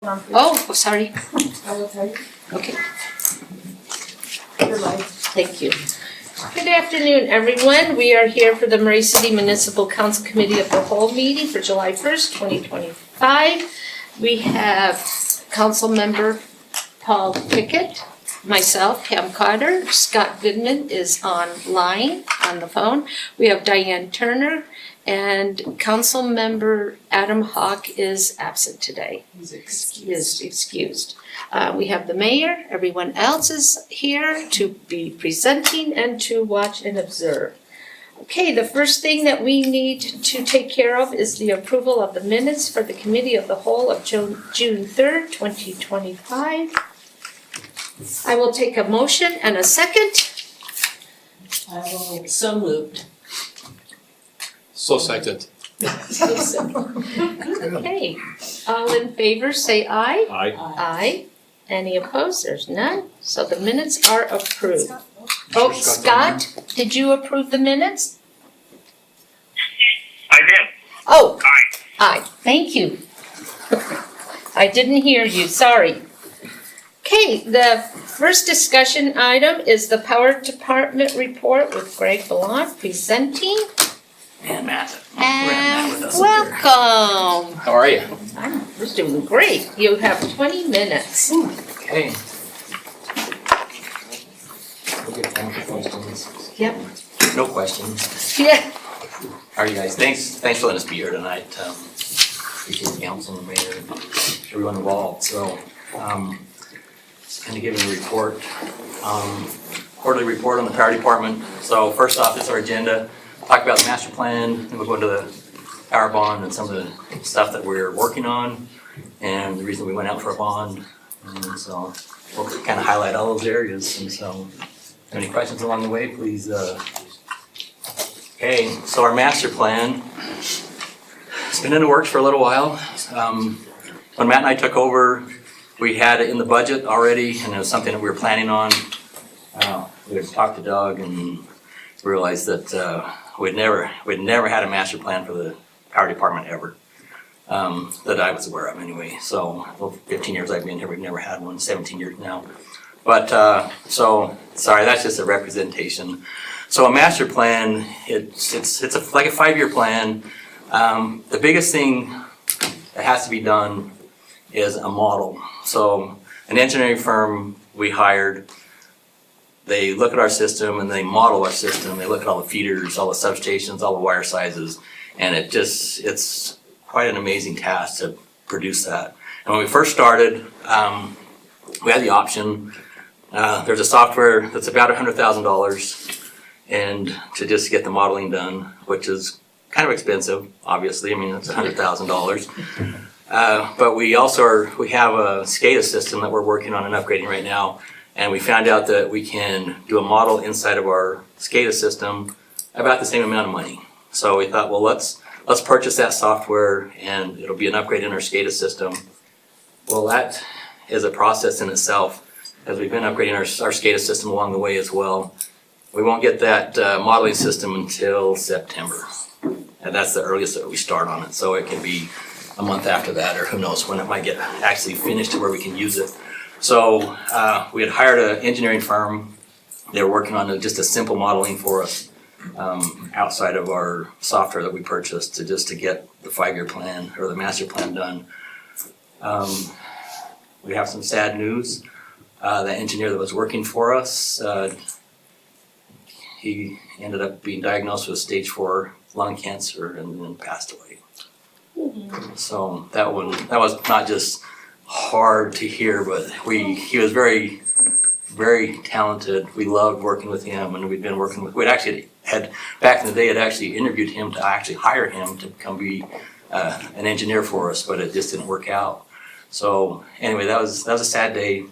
Oh, sorry. I will tell you. Okay, Your life. thank you. Good afternoon, everyone. We are here for the Murray City Municipal Council Committee of the Whole meeting for July 1st, 2025. We have Council Member Paul Pickett, myself, Pam Carter, Scott Goodman is online on the phone. We have Diane Turner, and Council Member Adam Hawk is absent today. He is excused. We have the mayor, everyone else is here to be presenting and to watch and observe. Okay, the first thing that we need to take care of is the approval of the minutes for the Committee of the Whole of June 3rd, 2025. I will take a motion and a second. I will, so moved. So second. Okay, all in favor say aye. Aye. Aye. Any opposed? There's none. So the minutes are approved. Sure, Oh, Scott, did you approve the minutes? I did. Oh, Aye. aye. Thank you. I didn't hear you, sorry. Okay, the first discussion item is the Power Department report with Greg Ballant presenting. And Matt. And with us up welcome. How are you? I'm just doing great. You have 20 minutes. Okay. We'll get time for questions. Yep. No questions. Yeah. How are you guys? Thanks for letting us be here tonight. Appreciate the council and the mayor and everyone involved. So, just kind of giving a report. Quarterly report on the power department. So first off, it's our agenda. Talk about the master plan, then we'll go into the power bond and some of the stuff that we're working on and the reason we went out for a bond. And so we'll kind of highlight all those areas. And so, any questions along the way, please. Okay, so our master plan, it's been in the works for a little while. When Matt and I took over, we had it in the budget already, and it was something that we were planning on. We had talked to Doug and realized that we'd never had a master plan for the power department ever, that I was aware of anyway. So, well, 15 years I've been here, we've never had one, 17 years now. But, so, sorry, that's just a representation. So a master plan, it's like a 5-year plan. The biggest thing that has to be done is a model. So an engineering firm we hired, they look at our system and they model our system. They look at all the feeders, all the substations, all the wire sizes, and it's quite an amazing task to produce that. And when we first started, we had the option. There's a software that's about $100,000, and to just get the modeling done, which is kind of expensive, obviously. I mean, it's $100,000. But we have a SCADA system that we're working on and upgrading right now. And we found out that we can do a model inside of our SCADA system about the same amount of money. So we thought, well, let's purchase that software and it'll be an upgrade in our SCADA system. Well, that is a process in itself, as we've been upgrading our SCADA system along the way as well. We won't get that modeling system until September. And that's the earliest that we start on it. So it can be a month after that, or who knows when it might get actually finished to where we can use it. So we had hired an engineering firm. They were working on just a simple modeling for us outside of our software that we purchased to get the 5-year plan or the master plan done. We have some sad news. The engineer that was working for us, he ended up being diagnosed with stage 4 lung cancer and then passed away. Mm-hmm. So that was not just hard to hear, but he was very, very talented. We loved working with him, and we'd actually back in the day had actually interviewed him to actually hire him to come be an engineer for us, but it just didn't work out. So anyway, that was a sad day.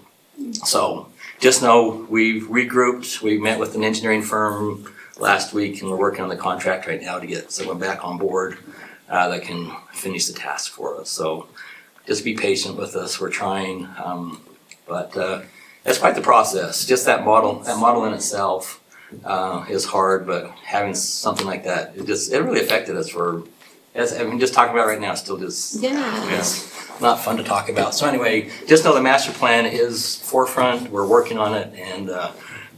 So just know we've regrouped. We met with an engineering firm last week, and we're working on the contract right now to get someone back on board that can finish the task for us. So just be patient with us. We're trying, but it's quite the process. Just that model in itself is hard, but having something like that, it really affected us for as I mean, just talking about right now, still just Yeah. it's not fun to talk about. So anyway, just know the master plan is forefront. We're working on it, and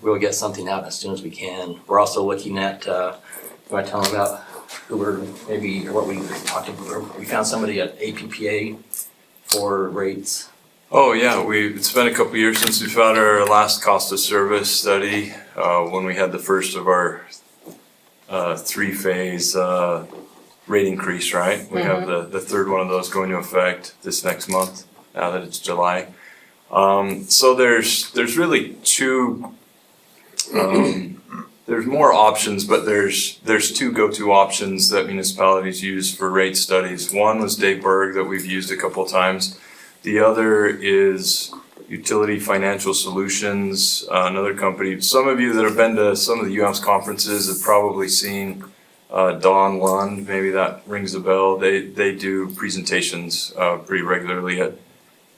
we'll get something out as soon as we can. We're also looking at. You want to tell them about who we're maybe or what we talked about? We found somebody at APPA for rates. Oh yeah, it's been a couple years since we've had our last cost of service study, when we had the first of our three-phase rate increase, right? We have the third one of those going to effect this next month, now that it's July. So there's really two, there's more options, but there's two go-to options that municipalities use for rate studies. One was Dave Berg that we've used a couple times. The other is Utility Financial Solutions, another company. Some of you that have been to some of the UAMPS conferences have probably seen Don Lund, maybe that rings a bell. They do presentations pretty regularly at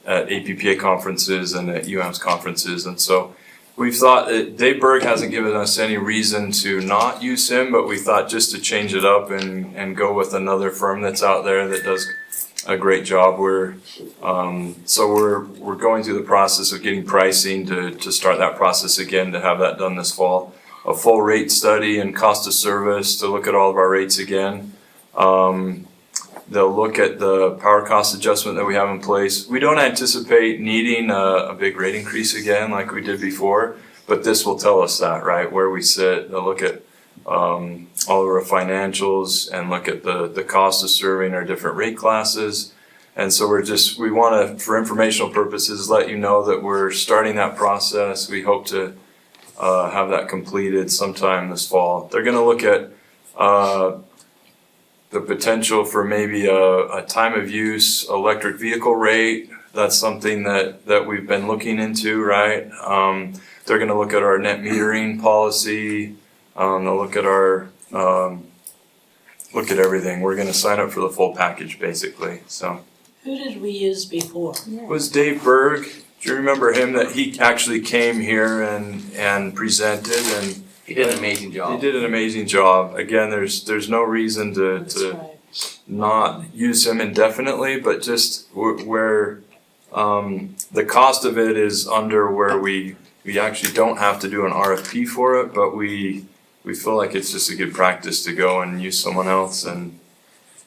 APPA conferences and at UAMPS conferences. And so we've thought that Dave Berg hasn't given us any reason to not use him, but we thought just to change it up and go with another firm that's out there that does a great job. We're going through the process of getting pricing to start that process again, to have that done this fall. A full rate study and cost of service to look at all of our rates again. They'll look at the power cost adjustment that we have in place. We don't anticipate needing a big rate increase again like we did before, but this will tell us that, right, where we sit. They'll look at all of our financials and look at the cost of serving our different rate classes. And so we want to, for informational purposes, let you know that we're starting that process. We hope to have that completed sometime this fall. They're going to look at the potential for maybe a time of use electric vehicle rate. That's something that we've been looking into, right? They're going to look at our net metering policy. They'll look at look at everything. We're going to sign up for the full package, basically. So, Who did we use before? it was Dave Berg. Do you remember him? That he actually came here and presented, and He did an amazing he job. did an amazing job. Again, there's no reason That's to right. not use him indefinitely, but just where the cost of it is under where we actually don't have to do an RFP for it, but we feel like it's just a good practice to go and use someone else and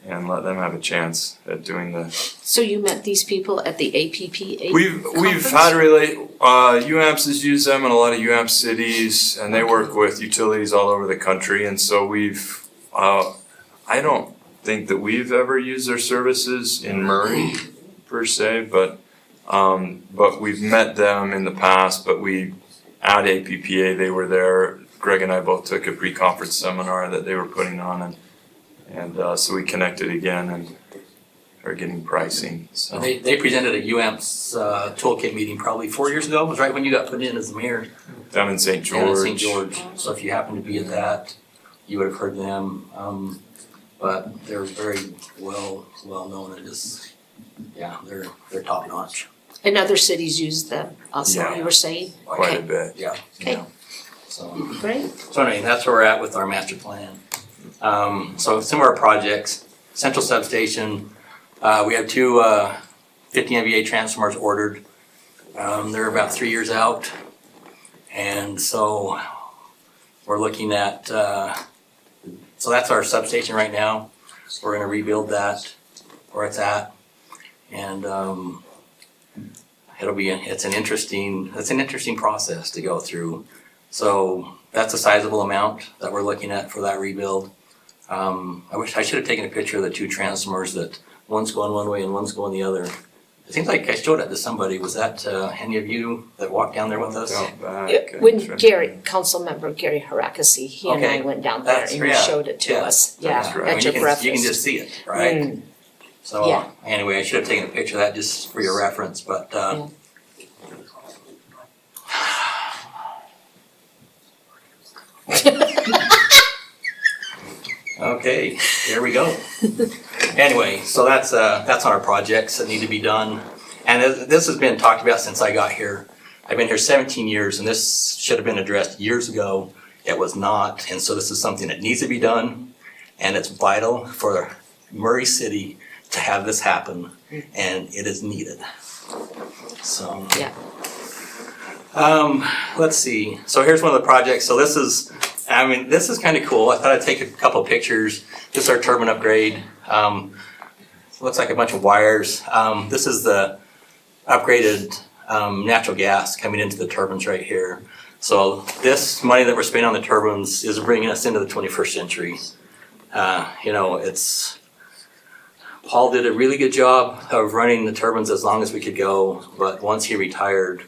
let them have a chance at doing the. So you met these people at the APPA We've conference? had UAMPS has used them in a lot of UAMPS cities, and they work with utilities all over the country, and so we've I don't think that we've ever used their services in Murray per se, but we've met them in the past. But we at APPA, they were there. Greg and I both took a pre-conference seminar that they were putting on, and so we connected again and are getting pricing. So They presented a UAMPS toolkit meeting probably 4 years ago. It was right when you got put in as the mayor. down in St. Down in George. St. George. So if you happen to be at that, you would have heard them. But they're very well known and just, yeah, they're top notch. And other cities use them also, Yeah. you were saying? Quite a Okay. bit. Yeah. Okay. Yeah. So Great. anyway, that's where we're at with our master plan. So some of our projects, Central Substation, we have two 50 MVA transformers ordered. They're about 3 years out. And so we're looking at, so that's our substation right now. We're gonna rebuild that where it's at. And it's an interesting process to go through. So that's a sizable amount that we're looking at for that rebuild. I wish I should have taken a picture of the two transformers that one's going one way and one's going the other. It seems like I showed it to somebody. Was that any of you that walked down there with us? Out back, When and- Councilmember Gary Harakasi, he and I Okay. went down there That's- and he yeah. showed it to Yeah. us. That's Yeah, right. I mean, at your breakfast. you can just see it, right? Mm. So Yeah. anyway, I should have taken a picture of that just for your reference, but okay, there we go. Anyway, so that's on our projects that need to be done. And this has been talked about since I got here. I've been here 17 years and this should have been addressed years ago. It was not, and so this is something that needs to be done and it's vital for Murray City to have this happen, and it is needed. So. Yeah. Let's see. So here's one of the projects. So this is kind of cool. I thought I'd take a couple of pictures. This is our turbine upgrade. Looks like a bunch of wires. This is the upgraded natural gas coming into the turbines right here. So this money that we're spending on the turbines is bringing us into the 21st century. Paul did a really good job of running the turbines as long as we could go, but once he retired,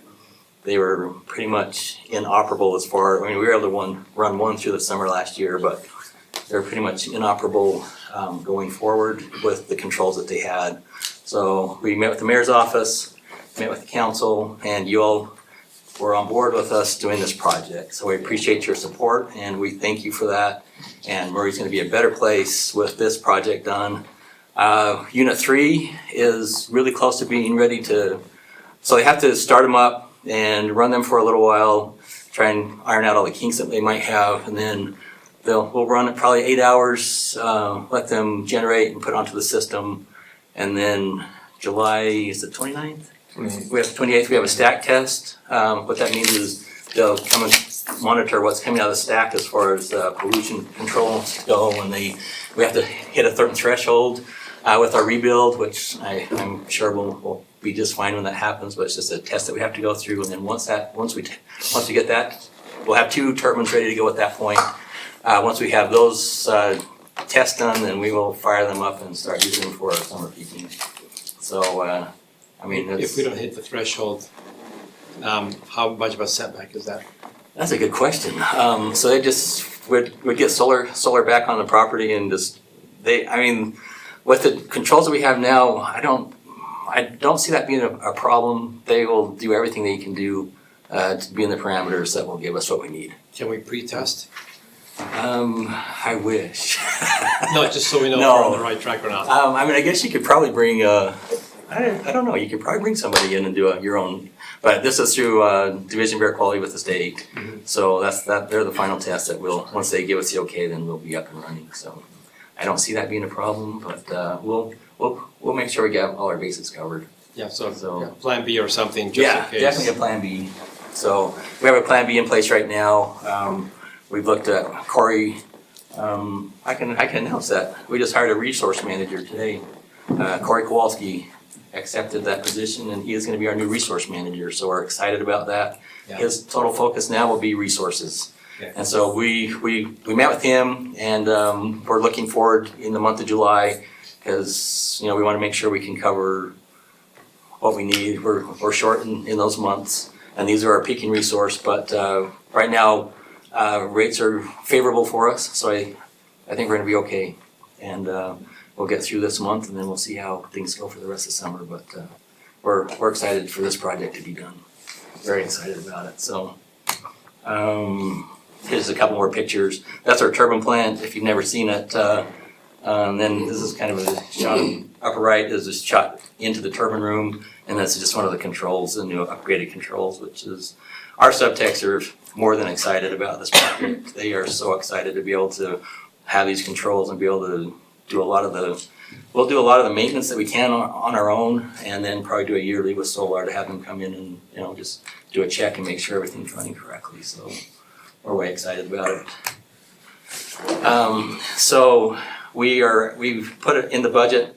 they were pretty much inoperable we were able to run one through the summer last year, but they're pretty much inoperable going forward with the controls that they had. So we met with the mayor's office, met with the council, and you all were on board with us doing this project. So we appreciate your support, and we thank you for that. And Murray's gonna be a better place with this project done. Unit 3 is really close to being ready so they have to start them up and run them for a little while, try and iron out all the kinks that they might have, and then we'll run it probably 8 hours, let them generate and put onto the system, and then July, is it 29th? We have 28th, we have a stack test. What that means is they'll come and monitor what's coming out of the stack as far as pollution control go, and we have to hit a certain threshold with our rebuild, which I'm sure we'll be just fine when that happens, but it's just a test that we have to go through, and then once we get that, we'll have 2 turbines ready to go at that point. Once we have those tests done, then we will fire them up and start using them for our summer peaking. So, If we don't hit the threshold, how much of a setback is that? That's a good question. So they just would get solar back on the property and with the controls that we have now, I don't see that being a problem. They will do everything they can do to be in the parameters that will give us what we need. Can we pre-test? I wish. No, just so we know No. if we're on the right track or not. I guess you could probably bring I don't know. You could probably bring somebody in and do your own. But this is through Division of Air Quality with the state. So they're the final test that once they give us the okay, then we'll be up and running. So I don't see that being a problem, but we'll make sure we get all our bases covered. Yeah, so So- plan B or something, just in case. Definitely a plan B. So we have a plan B in place right now. We've looked at Corey. I can announce that we just hired a resource manager today. Corey Kowalski accepted that position, and he is going to be our new resource manager. So we're excited about that. Yeah. His total focus now will be resources. Yeah. And so we met with him, and we're looking forward in the month of July because we want to make sure we can cover what we need. We're short in those months, and these are our peaking resource. But right now, rates are favorable for us, so I think we're going to be okay. And we'll get through this month, and then we'll see how things go for the rest of summer. But we're excited for this project to be done. Very excited about it. So here's a couple more pictures. That's our turbine plant. If you've never seen it, then this is kind of a shot. Upper right is a shot into the turbine room, and that's just one of the controls, the new upgraded controls, which is our subtechs are more than excited about this project. They are so excited to be able to have these controls and be able to do a lot of the maintenance that we can on our own, and then probably do a yearly with Solar to have them come in and just do a check and make sure everything's running correctly. So we're way excited about it. So we've put it in the budget.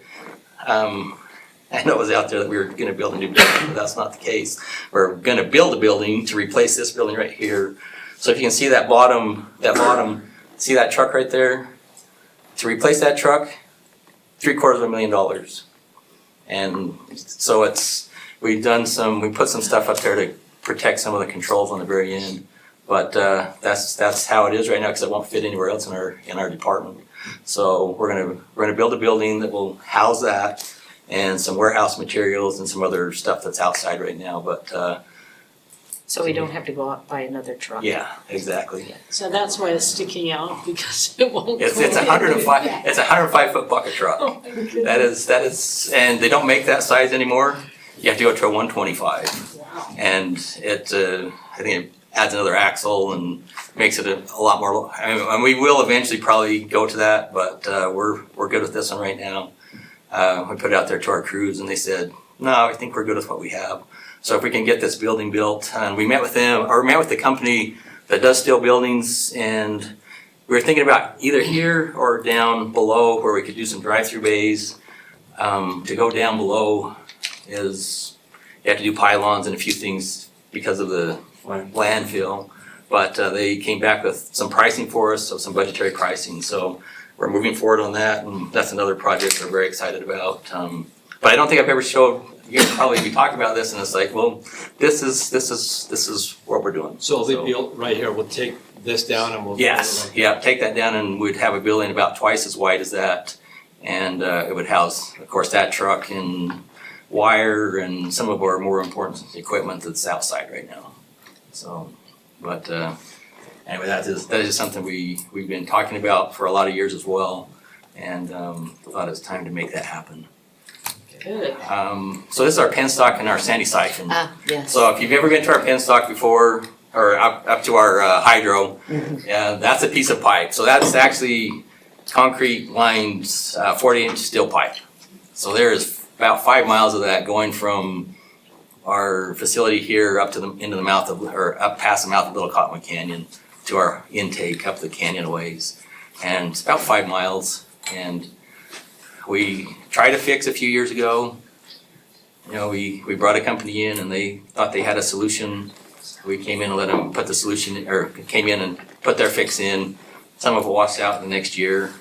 I know it was out there that we were going to build a new building, but that's not the case. We're going to build a building to replace this building right here. So if you can see that bottom, see that truck right there? To replace that truck, $750,000. And so we put some stuff up there to protect some of the controls on the very end. But that's how it is right now because it won't fit anywhere else in our department. So we're gonna build a building that will house that and some warehouse materials and some other stuff that's outside right now. But So we don't have to go out and buy another truck. yeah, exactly. So that's why it's sticking out, because it won't go It's in. 105. It's a 105-foot bucket truck. Oh my goodness. That is, and they don't make that size anymore. You have to go to a 125. Wow. And I think adds another axle and makes it a lot more, and we will eventually probably go to that, but we're good with this one right now. We put it out there to our crews and they said, no, I think we're good with what we have. So if we can get this building built, and we met with the company that does steel buildings, and we were thinking about either here or down below where we could do some drive-through bays. To go down below is, you have to do pylons and a few things because of the landfill. But they came back with some pricing for us, so some budgetary pricing. So we're moving forward on that, and that's another project we're very excited about. But I don't think I've ever showed, we talked about this and it's like, well, this is what we're doing. So it'll be built right here, we'll take this down and we'll. Yes, yeah, take that down and we'd have a building about twice as wide as that. And it would house, of course, that truck and wire and some of our more important equipment that's outside right now. So, but anyway, that is just something we've been talking about for a lot of years as well. And thought it's time to make that happen. Good. So this is our penstock and our sandy siphon. Yes. So if you've ever been to our penstock before, or up to our hydro, that's a piece of pipe. So that's actually concrete lined 40-inch steel pipe. So there is about 5 miles of that going from our facility here up to into the mouth of, or up past the mouth of Little Cottonwood Canyon to our intake up the canyon a ways. And it's about 5 miles. And we tried to fix a few years ago. You know, we brought a company in and they thought they had a solution. We came in and let them put the solution, or came in and put their fix in. Some of it washed out the next year.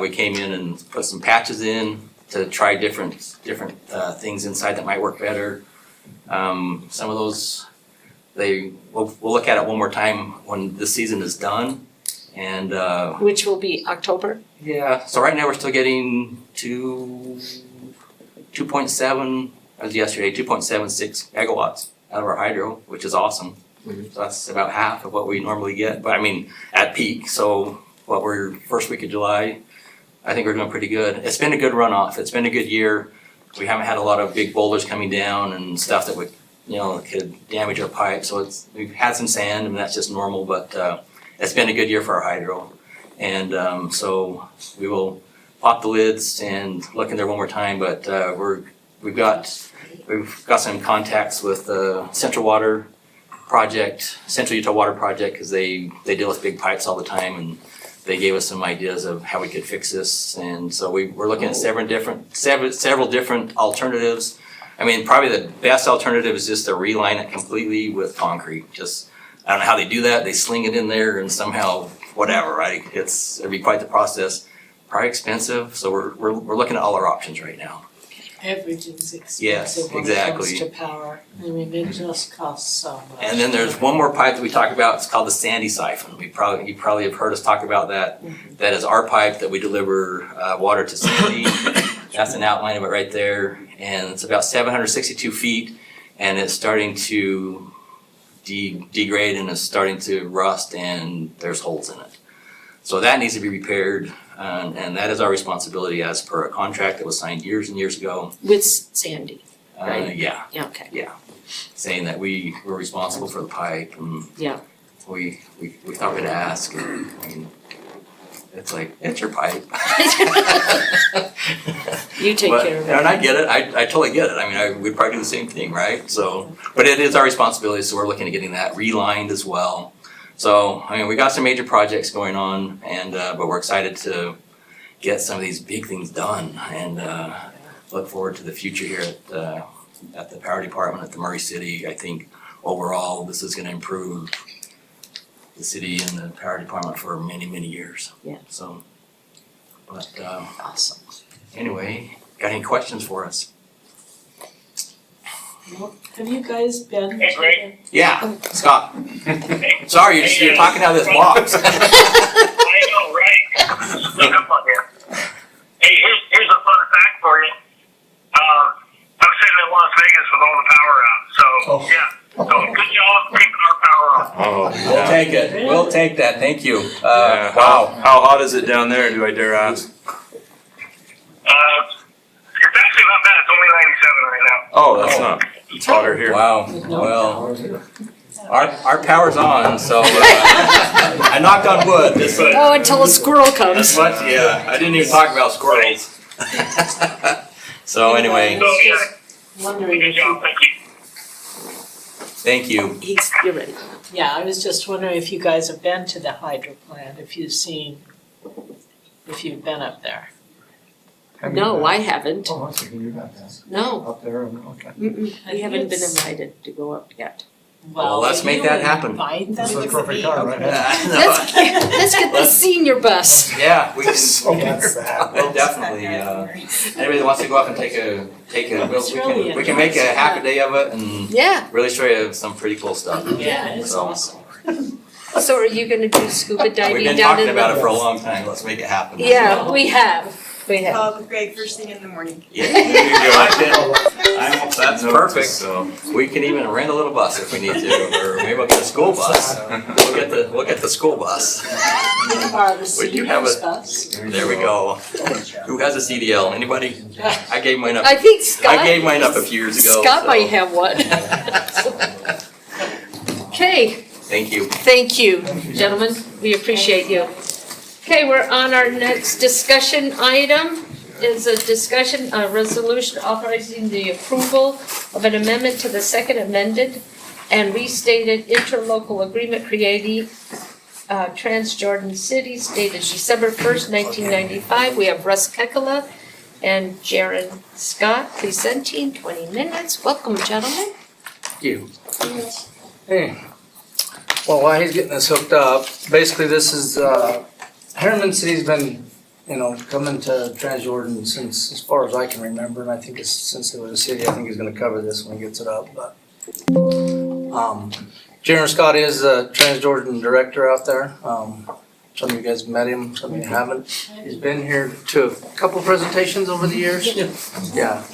We came in and put some patches in to try different things inside that might work better. Some of those, we'll look at it one more time when the season is done. And Which will be October? yeah, so right now we're still getting 2.7, as yesterday, 2.76 megawatts out of our hydro, which is awesome. Mhm. So that's about half of what we normally get, but I mean, at peak. So what we're first week of July, I think we're doing pretty good. It's been a good runoff. It's been a good year. We haven't had a lot of big boulders coming down and stuff that would, could damage our pipe. So we've had some sand and that's just normal, but it's been a good year for our hydro. And so we will pop the lids and look in there one more time, but we've got some contacts with Central Utah Water Project, because they deal with big pipes all the time, and they gave us some ideas of how we could fix this. And so we're looking at several different alternatives. I mean, probably the best alternative is just to reline it completely with concrete. I don't know how they do that. They sling it in there and somehow whatever, right? It'd be quite the process. Probably expensive. So we're looking at all our options right now. Everything's expensive Yes, when it exactly. comes to power. I mean, it just costs so much. And then there's one more pipe that we talk about. It's called the sandy siphon. You probably have heard us talk about that. That is our pipe that we deliver water to Sandy. That's an outline of it right there. And it's about 762 feet, and it's starting to degrade and it's starting to rust, and there's holes in it. So that needs to be repaired, and that is our responsibility as per a contract that was signed years and years ago. With Sandy, right? Yeah, Yeah, okay. saying that we were responsible for the pipe, and Yeah. we thought we'd ask, and I mean, it's like, it's your pipe. You take But- care of it. And I get it, I totally get it, I mean, we'd probably do the same thing, right? So, but it is our responsibility, so we're looking at getting that relined as well. So, I mean, we got some major projects going on, and, but we're excited to get some of these big things done, and, look forward to the future here at the Power Department at the Murray City. I think overall, this is gonna improve the city and the Power Department for many, many years. Yeah. So, but, Awesome. anyway, got any questions for us? Well, have you guys been? Hey, Greg. Yeah, Scott. Sorry, you're talking out of this box. I know, right? Look up on here. Hey, here's a fun fact for you. I'm sitting in Las Vegas with all the power out, so yeah. So good job keeping our power on. Oh, We'll take it. We'll take that. Thank you. Yeah. Wow. How hot is it down there, do I dare ask? It's actually not bad. It's only 97 right now. Oh, that's not, it's hotter here. Wow. With no Well, power. Our power's on, so I knocked on wood. Oh, until a squirrel comes. What? Yeah, I didn't even talk about squirrels. So anyway, So, yeah, Wondering good if you, job, thank you. thank you. you're ready. Yeah, I was just wondering if you guys have been to the hydro plant, if you've been up there. No, I haven't. Oh, I see, you got that. No, Up there, and, okay. we haven't been invited to go up yet. Well, let's make that happen. Invite them That's to the perfect me. time, right? Let's get the senior bus. Yeah, we can. Yes. We'll definitely. Anybody that wants to go up and take a. It's really We can make a half a day of it and Yeah, really show you some pretty cool stuff. Yeah, it's So, awesome. so are you gonna do scuba diving We've been down talking in about the? it for a long time. Let's make it happen. Yeah, we have. Call Greg first thing in the morning. Yeah, that's Note to perfect. self. We can even rent a little bus if we need to, or maybe we'll get a school bus. We'll get the school bus. Are the We do have seniors a- bus? There we go. Who has a CDL? Anybody? I gave mine up. I think Scott. I gave mine up a few years ago. Scott so might have one. Okay, Thank you. thank you, gentlemen. We appreciate you. Okay, we're on our next discussion item. Is a resolution authorizing the approval of an amendment to the second amended and restated interlocal agreement creating Transjordan City dated December 1st, 1995. We have Russ Kekala and Jaron Scott presenting, 20 minutes. Welcome, gentlemen. Hey, well, while he's getting this hooked up, basically this is, Harriman City's been, coming to Transjordan since, as far as I can remember, and I think it's since it was a city. I think he's gonna cover this when he gets it up, but. Jaron Scott is the Transjordan director out there. Some of you guys met him, some of you haven't. He's been here to a couple presentations over the years. Yeah.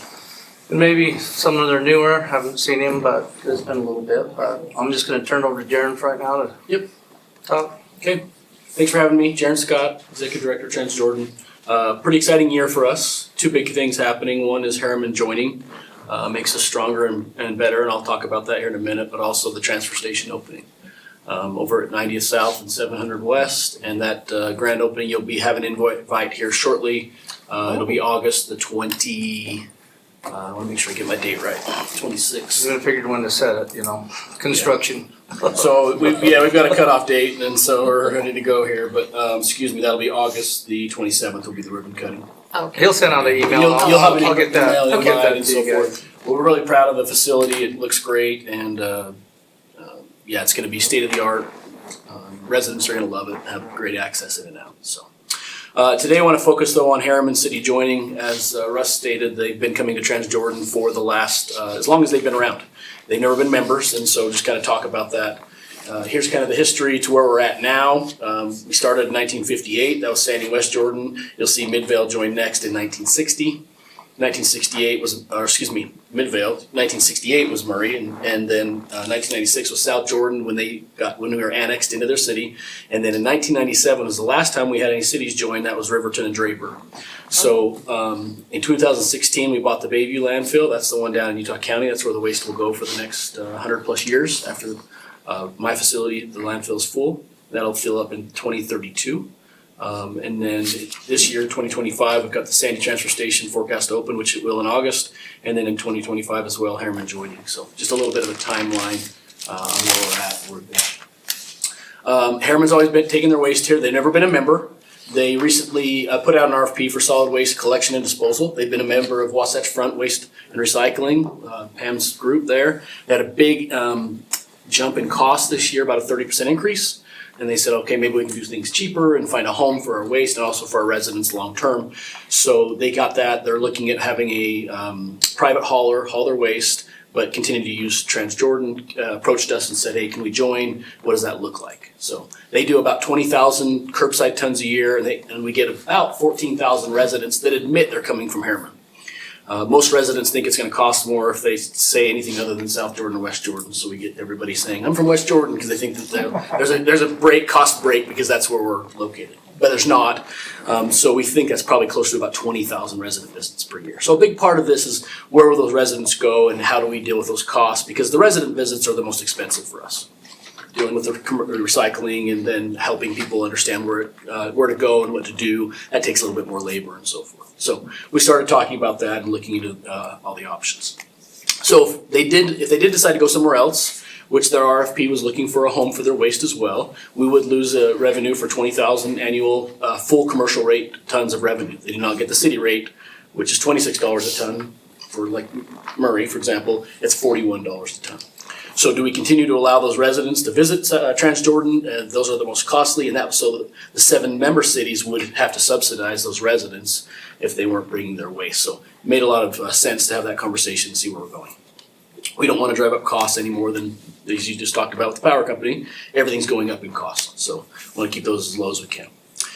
And maybe some of them are newer, haven't seen him, but it's been a little bit, but I'm just gonna turn it over to Jaron for right now to. Yep. Talk. Okay, thanks for having me. Jaron Scott, Executive Director, Transjordan. Pretty exciting year for us. Two big things happening. One is Harriman joining, makes us stronger and better, and I'll talk about that here in a minute, but also the transfer station opening. Over at 90th South and 700 West, and that grand opening, you'll be having an invite here shortly. It'll be August the 20, I wanna make sure I get my date right, 26th. Just gonna figure when to set it, construction. So we've got a cutoff date, and so we're ready to go here. But that'll be August the 27th. Will be the ribbon cutting. Okay. He'll send out an email. You'll have an I'll get that. email I'll get that and to so you guys. forth. Well, we're really proud of the facility. It looks great, and it's going to be state of the art. Residents are going to love it. Have great access in and out. So. Today I want to focus though on Harriman City joining. As Russ stated, they've been coming to Transjordan for the last, as long as they've been around. They've never been members, and so just kind of talk about that. Here's kind of the history to where we're at now. We started in 1958, that was Sandy West Jordan. You'll see Midvale joined next in 1960. 1968 was, Midvale, 1968 was Murray, and then 1996 was South Jordan when we were annexed into their city. And then in 1997 was the last time we had any cities join, that was Riverton and Draper. So in 2016, we bought the Bayview landfill. That's the one down in Utah County. That's where the waste will go for the next 100 plus years after my facility, the landfill is full. That'll fill up in 2032. And then this year, 2025, we've got the Sandy Transfer Station forecast to open, which it will in August. And then in 2025 as well, Harriman joining. So just a little bit of a timeline on where we're at. Harriman's always been taking their waste here. They've never been a member. They recently put out an RFP for solid waste collection and disposal. They've been a member of Wasatch Front Waste and Recycling, Pam's group there. They had a big jump in cost this year, about a 30% increase. And they said, okay, maybe we can do things cheaper and find a home for our waste and also for our residents long-term. So they got that. They're looking at having a private hauler haul their waste, but continue to use Transjordan, approached us and said, hey, can we join? What does that look like? So they do about 20,000 curbside tons a year, and we get about 14,000 residents that admit they're coming from Harriman. Most residents think it's going to cost more if they say anything other than South Jordan or West Jordan. So we get everybody saying, I'm from West Jordan, because they think that there's a cost break because that's where we're located. But there's not. So we think that's probably close to about 20,000 resident visits per year. So a big part of this is where will those residents go and how do we deal with those costs? Because the resident visits are the most expensive for us. dealing with the recycling and then helping people understand where to go and what to do. That takes a little bit more labor and so forth. So we started talking about that and looking into all the options. So if they did decide to go somewhere else, which their RFP was looking for a home for their waste as well, we would lose a revenue for 20,000 annual full commercial rate tons of revenue. They did not get the city rate, which is $26 a ton. For like Murray, for example, it's $41 a ton. So do we continue to allow those residents to visit Transjordan? Those are the most costly, and so the 7 member cities would have to subsidize those residents if they weren't bringing their waste. So it made a lot of sense to have that conversation and see where we're going. We don't want to drive up costs any more than as you just talked about with the power company. Everything's going up in cost, so we want to keep those as low as we can.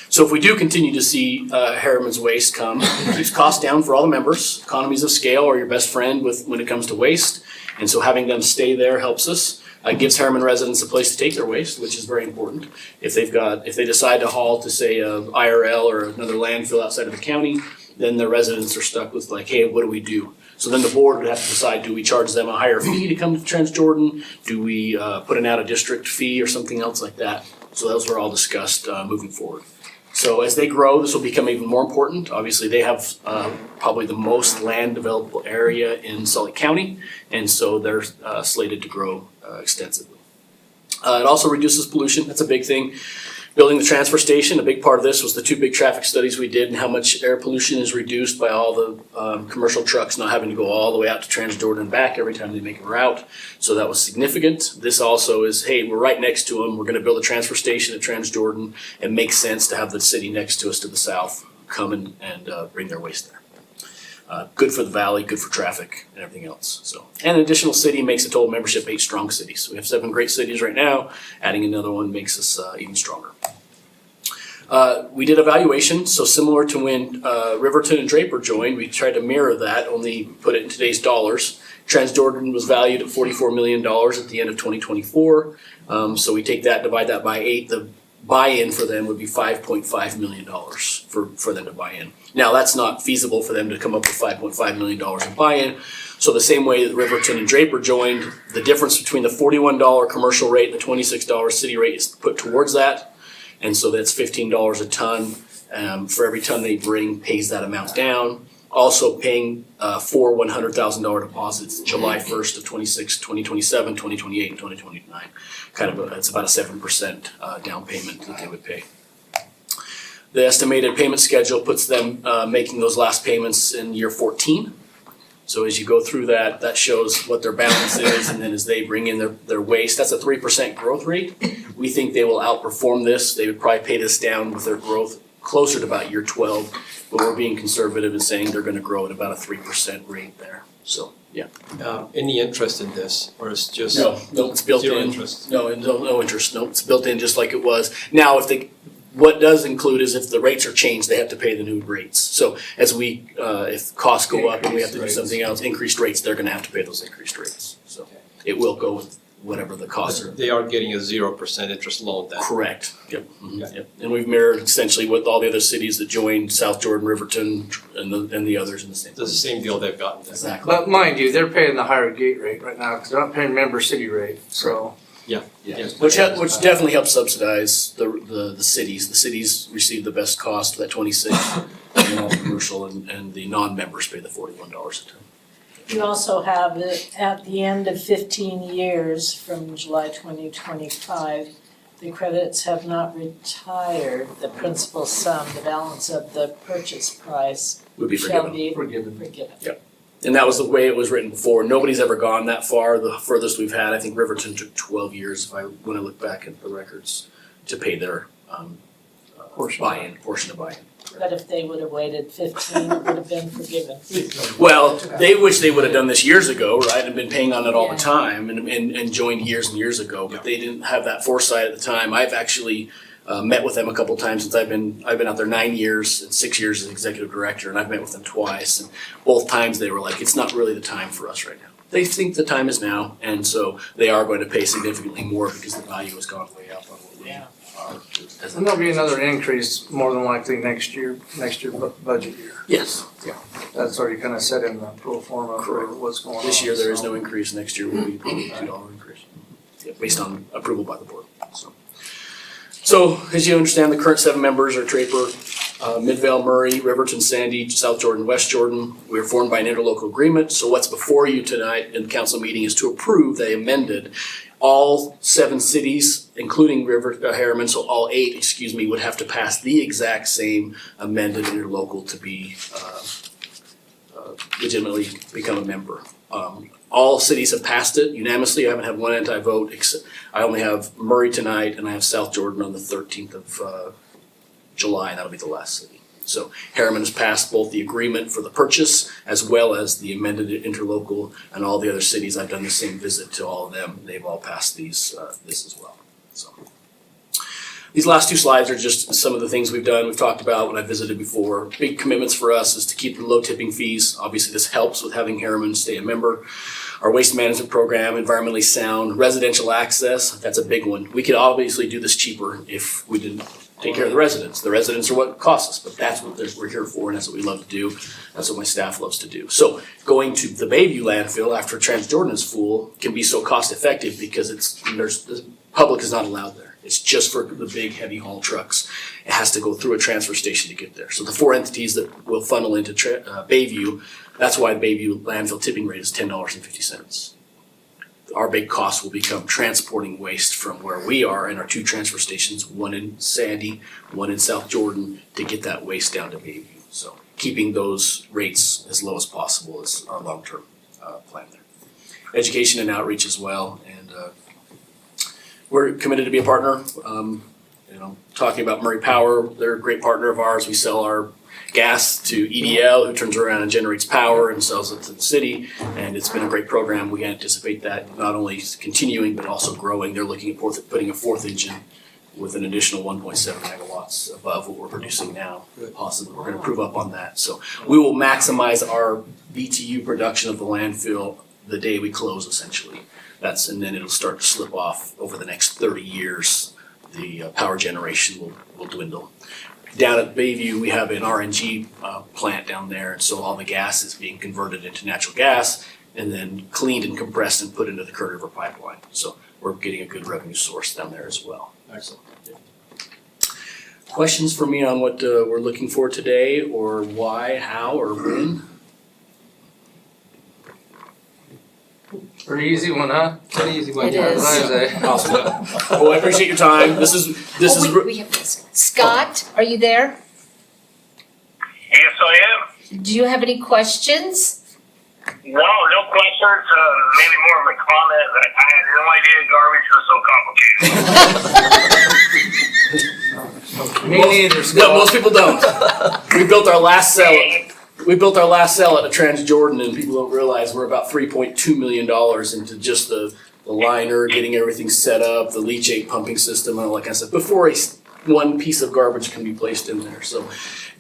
So if we do continue to see Harriman's Waste come, it keeps costs down for all the members. Economies of scale are your best friend when it comes to waste. And so having them stay there helps us. Gives Harriman residents a place to take their waste, which is very important. If they decide to haul to say IRL or another landfill outside of the county, then the residents are stuck with like, hey, what do we do? So then the board would have to decide, do we charge them a higher fee to come to Transjordan? Do we put an out-of-district fee or something else like that? So those were all discussed moving forward. So as they grow, this will become even more important. Obviously, they have probably the most land developable area in Salt Lake County, and so they're slated to grow extensively. It also reduces pollution. That's a big thing. Building the transfer station, a big part of this was the 2 big traffic studies we did and how much air pollution is reduced by all the commercial trucks not having to go all the way out to Transjordan and back every time they make a route. So that was significant. This also is, hey, we're right next to them. We're going to build a transfer station at Transjordan. It makes sense to have the city next to us to the south come and bring their waste there. Good for the valley, good for traffic and everything else. So, and an additional city makes the total membership 8 strong cities. We have 7 great cities right now. Adding another one makes us even stronger. We did evaluation, so similar to when Riverton and Draper joined, we tried to mirror that, only put it in today's dollars. Transjordan was valued at $44 million at the end of 2024. So we take that, divide that by 8. The buy-in for them would be $5.5 million for them to buy in. Now, that's not feasible for them to come up with $5.5 million in buy-in. So the same way that Riverton and Draper joined, the difference between the $41 commercial rate and the $26 city rate is put towards that. And so that's $15 a ton. For every ton they bring, pays that amount down. Also paying 4 $100,000 deposits July 1st of 26, 2027, 2028, and 2029. It's about a 7% down payment that they would pay. The estimated payment schedule puts them making those last payments in year 14. So as you go through that, that shows what their balance is, and then as they bring in their waste, that's a 3% growth rate. We think they will outperform this. They would probably pay this down with their growth closer to about year 12, but we're being conservative and saying they're going to grow at about a 3% rate there. So, yeah. Any interest in this, or it's just No, it's built zero in. interest? No interest. No, it's built in just like it was. Now, what does include is if the rates are changed, they have to pay the new rates. So as if costs go up and we have to do something else, increased rates, they're going to have to pay those increased rates. So it will go with whatever the costs are. They are getting a 0% interest loan then? Correct. Yep. Mhm. Okay. Yep. And we've mirrored essentially with all the other cities that joined, South Jordan, Riverton, and the others in the same. It's the same deal they've gotten then? Exactly. But mind you, they're paying the higher gate rate right now because they're not paying member city rate, so. Yeah. Which definitely helps subsidize the cities. The cities receive the best cost for that 26, and all commercial and the non-members pay the $41 a ton. You also have it at the end of 15 years from July 2025, the credits have not retired. The principal sum, the balance of the purchase price Would be shall forgiven. be Forgiven. forgiven. And that was the way it was written before. Nobody's ever gone that far. The furthest we've had, I think Riverton took 12 years when I look back at the records to pay their portion of buy-in. But if they would have waited 15, it would have been forgiven. Well, they wish they would have done this years ago, right, and been paying on it all the Yeah. time and joined years and years ago, but they didn't have that foresight at the time. I've actually met with them a couple times since I've been out there 9 years and 6 years as executive director, and I've met with them twice, and both times they were like, it's not really the time for us right now. They think the time is now, and so they are going to pay significantly more because the value has gone way up on what we are. And there'll be another increase more than likely next year budget year. Yes. That's already kind of set in the pro forma for what's going on. This year there is so. no increase, next year will be probably a $2 increase. based on approval by the board, So, as you understand, the current 7 members are Draper, Midvale, Murray, Riverton, Sandy, South Jordan, West Jordan. We are formed by an interlocal agreement. So what's before you tonight in the council meeting is to approve the amended. All 7 cities, including Harriman, so all 8, would have to pass the exact same amended interlocal to be legitimately become a member. All cities have passed it unanimously. I haven't had one anti-vote. I only have Murray tonight, and I have South Jordan on the 13th of July, and that'll be the last city. So Harriman has passed both the agreement for the purchase as well as the amended interlocal, and all the other cities, I've done the same visit to all of them. They've all passed this as well. So these last 2 slides are just some of the things we've done. We've talked about when I visited before. Big commitments for us is to keep the low tipping fees. Obviously, this helps with having Harriman stay a member. Our waste management program, environmentally sound, residential access, that's a big one. We could obviously do this cheaper if we didn't take care of the residents. The residents are what costs us, but that's what we're here for, and that's what we love to do. That's what my staff loves to do. So going to the Bayview landfill after Transjordan is full can be so cost effective because the public is not allowed there. It's just for the big heavy haul trucks. It has to go through a transfer station to get there. So the 4 entities that will funnel into Bayview, that's why the Bayview landfill tipping rate is $10.50. Our big cost will become transporting waste from where we are in our 2 transfer stations, one in Sandy, one in South Jordan, to get that waste down to Bayview. So keeping those rates as low as possible is our long-term plan there. Education and outreach as well, and we're committed to be a partner. Talking about Murray Power, they're a great partner of ours. We sell our gas to EDL, who turns around and generates power and sells it to the city. And it's been a great program. We anticipate that not only continuing, but also growing. They're looking at putting a 4th engine with an additional 1.7 megawatts above what we're producing now. Possibly, we're going to prove up on that. So we will maximize our BTU production of the landfill the day we close, essentially. And then it'll start to slip off over the next 30 years. The power generation will dwindle. Down at Bayview, we have an RNG plant down there, and so all the gas is being converted into natural gas and then cleaned and compressed and put into the Curd River pipeline. So we're getting a good revenue source down there as well. Excellent. Questions for me on what we're looking for today, or why, how, or when? Pretty easy one, huh? Pretty easy one. It is. Awesome. Well, I appreciate your time. This is We have Scott, are you there? Yes, I am. Do you have any questions? No questions. Maybe more of a comment that I had no idea garbage was so complicated. Me neither, No, Scott. most people don't. We built our last cell. We built our last cell at a Transjordan, and people don't realize we're about $3.2 million into just the liner, getting everything set up, the leachate pumping system, and all that kind of stuff, before one piece of garbage can be placed in there. So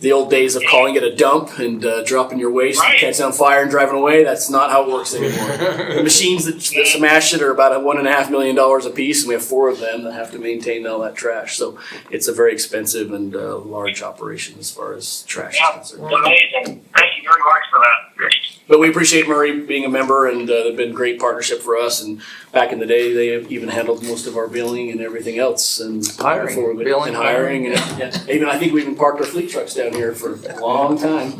the old days of calling it a dump and dropping your waste and catching on fire and driving away, that's not how it works anymore. The machines that smash it are about $1.5 million a piece, and we have 4 of them that have to maintain all that trash. So it's a very expensive and large operation as far as trash is concerned. Amazing. Thank you very much for that. But we appreciate Murray being a member, and they've been a great partnership for us. And back in the day, they even handled most of our billing and everything else, and Hiring, billing, and hiring, and even I think we even parked our fleet trucks down here for a long time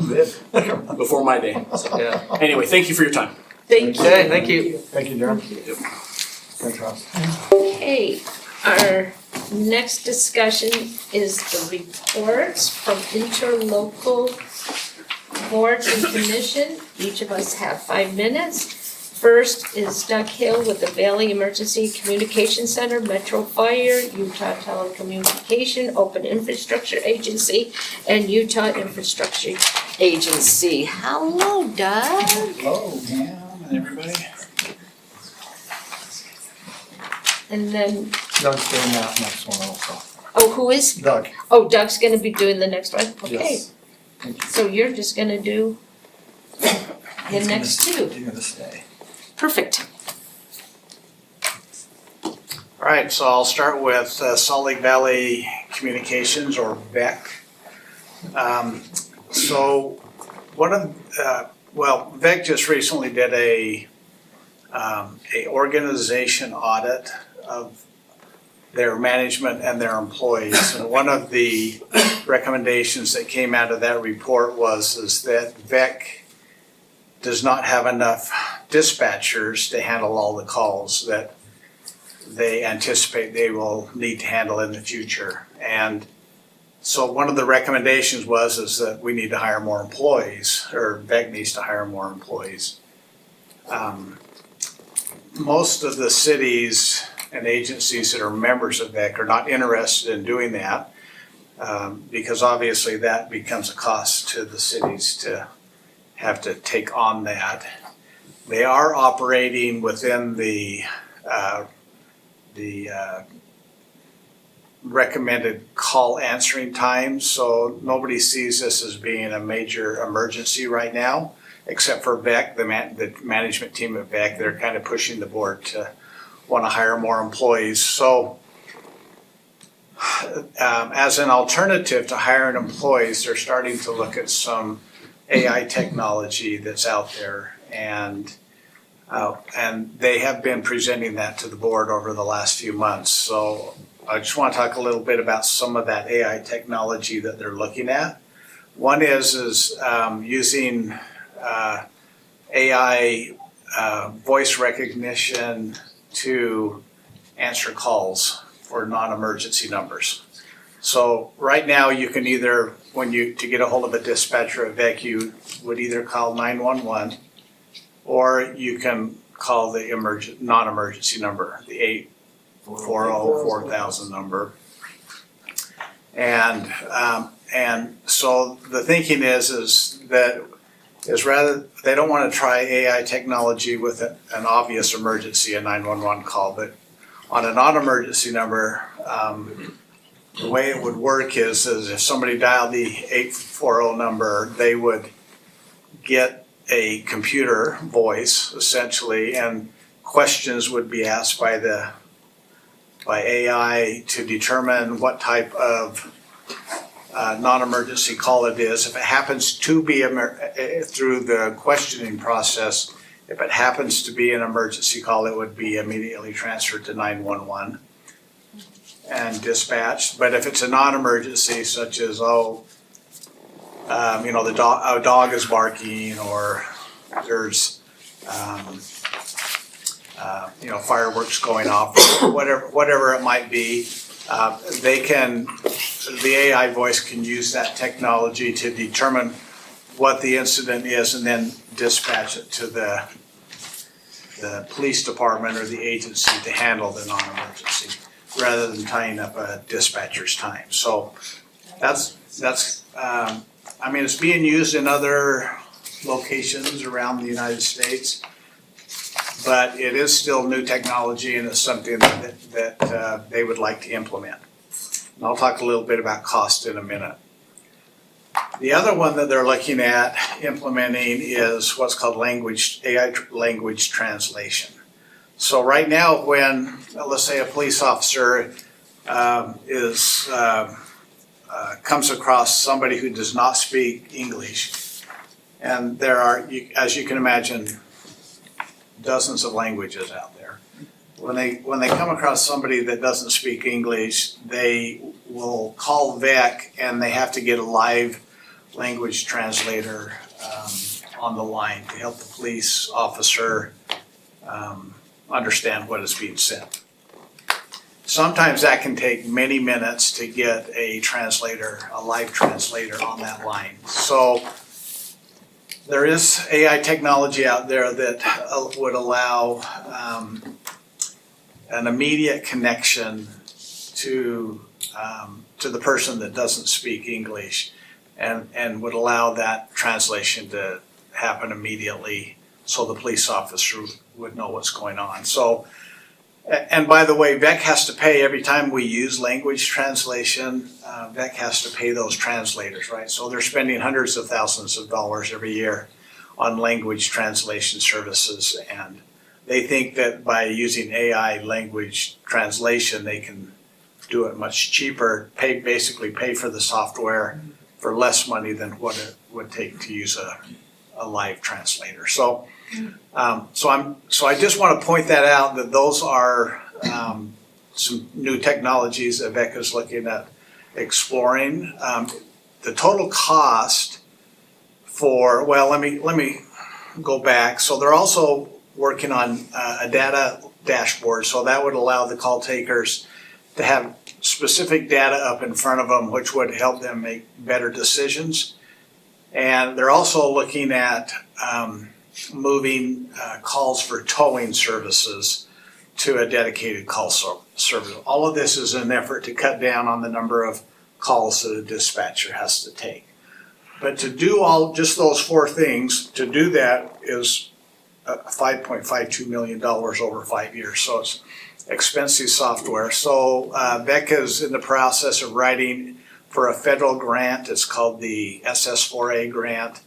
before my day. So, Yeah. anyway, thank you for your time. Thank you. Okay, thank you. Thank you, Darren. Thanks, Ross. Okay, our next discussion is the reports from interlocal boards and commission. Each of us have 5 minutes. First is Doug Hill with the Valley Emergency Communication Center, Metro Fire, Utah Telecommunication, Open Infrastructure Agency, and Utah Infrastructure Agency. Hello, Doug. Hello, Pam and everybody. And then, Doug's doing that next one also. oh, who is? Doug. Oh, Doug's gonna be doing the next one? Okay. Yes. Thank you. So you're just gonna do the next 2. You're gonna stay. Perfect. All right, so I'll start with Salt Lake Valley Communications, or VEC. VEC just recently did a organization audit their management and their employees. And one of the recommendations that came out of that report is that VEC does not have enough dispatchers to handle all the calls that they anticipate they will need to handle in the future. And so one of the recommendations is that we need to hire more employees, or VEC needs to hire more employees. Most of the cities and agencies that are members of VEC are not interested in doing that, because obviously that becomes a cost to the cities to have to take on that. They are operating within the recommended call answering times, so nobody sees this as being a major emergency right now, except for VEC, the management team at VEC. They're kind of pushing the board to want to hire more employees. So as an alternative to hiring employees, they're starting to look at some AI technology that's out there, and they have been presenting that to the board over the last few months. So I just want to talk a little bit about some of that AI technology that they're looking at. One is using AI voice recognition to answer calls for non-emergency numbers. So right now you can either, to get a hold of a dispatcher at VEC, you would either call 911 or you can call the non-emergency number, the 840-4000 number. And so the thinking is rather, they don't want to try AI technology with an obvious emergency, a 911 call, but on a non-emergency number, the way it would work is if somebody dialed the 840 number, they would get a computer voice essentially, and questions would be asked by AI to determine what type of non-emergency call it is. If it happens to be through the questioning process, if it happens to be an emergency call, it would be immediately transferred to 911 and dispatched. But if it's a non-emergency, such as a dog is barking, or there's fireworks going off, whatever it might be, the AI voice can use that technology to determine what the incident is and then dispatch it to the police department or the agency to handle the non-emergency, rather than tying up a dispatcher's time. So it's being used in other locations around the United States, but it is still new technology, and it's something that they would like to implement. And I'll talk a little bit about cost in a minute. The other one that they're looking at implementing is what's called AI language translation. So right now, when, let's say, a police officer comes across somebody who does not speak English, and there are, as you can imagine, dozens of languages out there. When they come across somebody that doesn't speak English, they will call VEC, and they have to get a live language translator on the line to help the police officer understand what is being said. Sometimes that can take many minutes to get a live translator on that line. So there is AI technology out there that would allow an immediate connection to the person that doesn't speak English, and would allow that translation to happen immediately, so the police officer would know what's going on. So, and by the way, VEC has to pay every time we use language translation. VEC has to pay those translators, right? So they're spending hundreds of thousands of dollars every year on language translation services, and they think that by using AI language translation, they can do it much cheaper, basically pay for the software for less money than what it would take to use a live translator. So I just want to point that out, that those are some new technologies that Becca's looking at exploring. The total cost for, well, let me go back. So they're also working on a data dashboard. So that would allow the call takers to have specific data up in front of them, which would help them make better decisions. And they're also looking at moving calls for towing services to a dedicated call service. All of this is an effort to cut down on the number of calls that a dispatcher has to take. But to do just those four things, to do that is $5.52 million over 5 years. So it's expensive software. So Becca's in the process of writing for a federal grant. It's called the SS4A grant.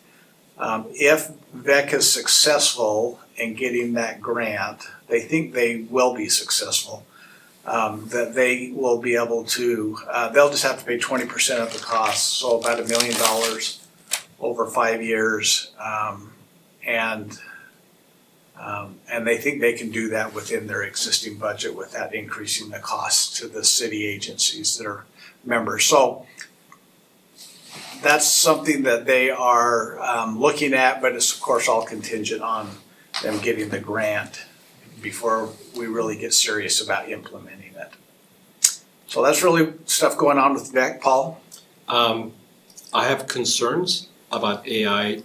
If Becca's successful in getting that grant, they think they will be successful, that they will be able to, they'll just have to pay 20% of the cost, so about $1 million over 5 years. And they think they can do that within their existing budget without increasing the cost to the city agencies that are members. So that's something that they are looking at, but it's of course all contingent on them getting the grant before we really get serious about implementing it. So that's really stuff going on with Beck. Paul? I have concerns about AI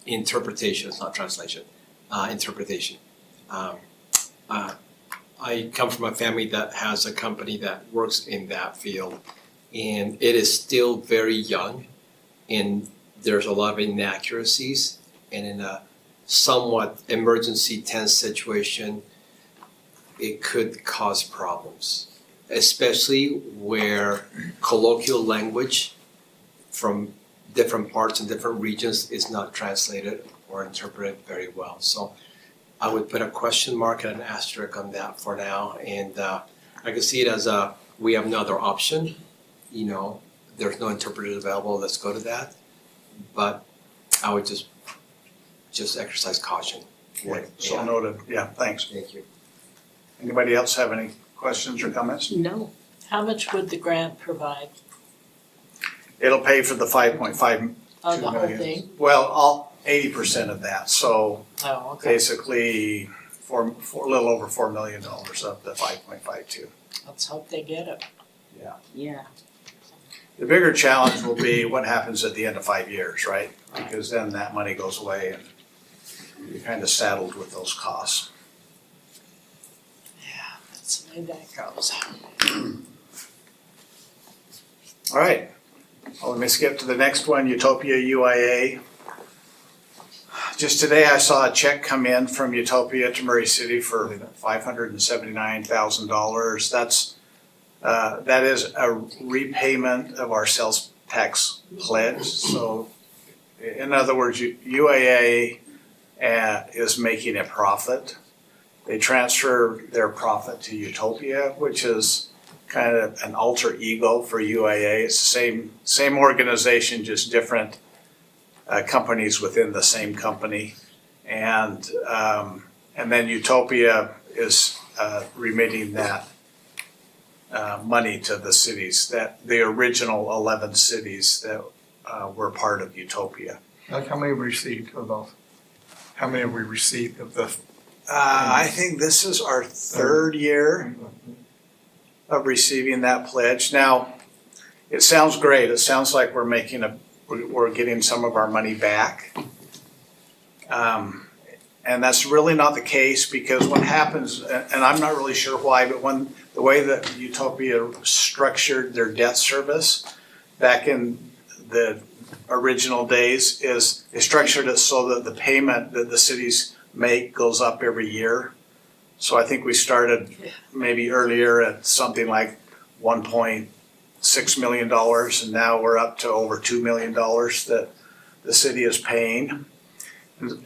interpretations, not translation, interpretation. I come from a family that has a company that works in that field, and it is still very young, and there's a lot of inaccuracies, and in a somewhat emergency tense situation, it could cause problems, especially where colloquial language from different parts and different regions is not translated or interpreted very well. So I would put a question mark and an asterisk on that for now, and I can see it as we have no other option. You know, there's no interpreter available, let's go to that. But I would just exercise caution. So noted. Yeah, thanks. Thank you. Anybody else have any questions or comments? No. How much would the grant provide? It'll pay for the 5.5 Oh, the whole million. thing? Well, 80% of that. So Oh, okay. basically, a little over $4 million of the 5.52. Let's hope they get it. Yeah. The bigger challenge will be what happens at the end of 5 years, right? Because then that money goes away and you're kind of saddled with those costs. Yeah, that's the way that goes. All right. Well, let me skip to the next one, Utopia UIA. Just today I saw a check come in from Utopia to Murray City for $579,000. That is a repayment of our sales tax pledge. So in other words, UIA is making a profit. They transfer their profit to Utopia, which is kind of an alter ego for UIA. It's the same organization, just different companies within the same company. And then Utopia is remitting that money to the cities, that the original 11 cities that were part of Utopia. Like, how many have we received of those? How many have we received of the? I think this is our third year of receiving that pledge. Now, it sounds great. It sounds like we're getting some of our money back. And that's really not the case, because what happens, and I'm not really sure why, but the way that Utopia structured their debt service back in the original days is they structured it so that the payment that the cities make goes up every year. So I think we started maybe earlier at something like $1.6 million, and now we're up to over $2 million that the city is paying.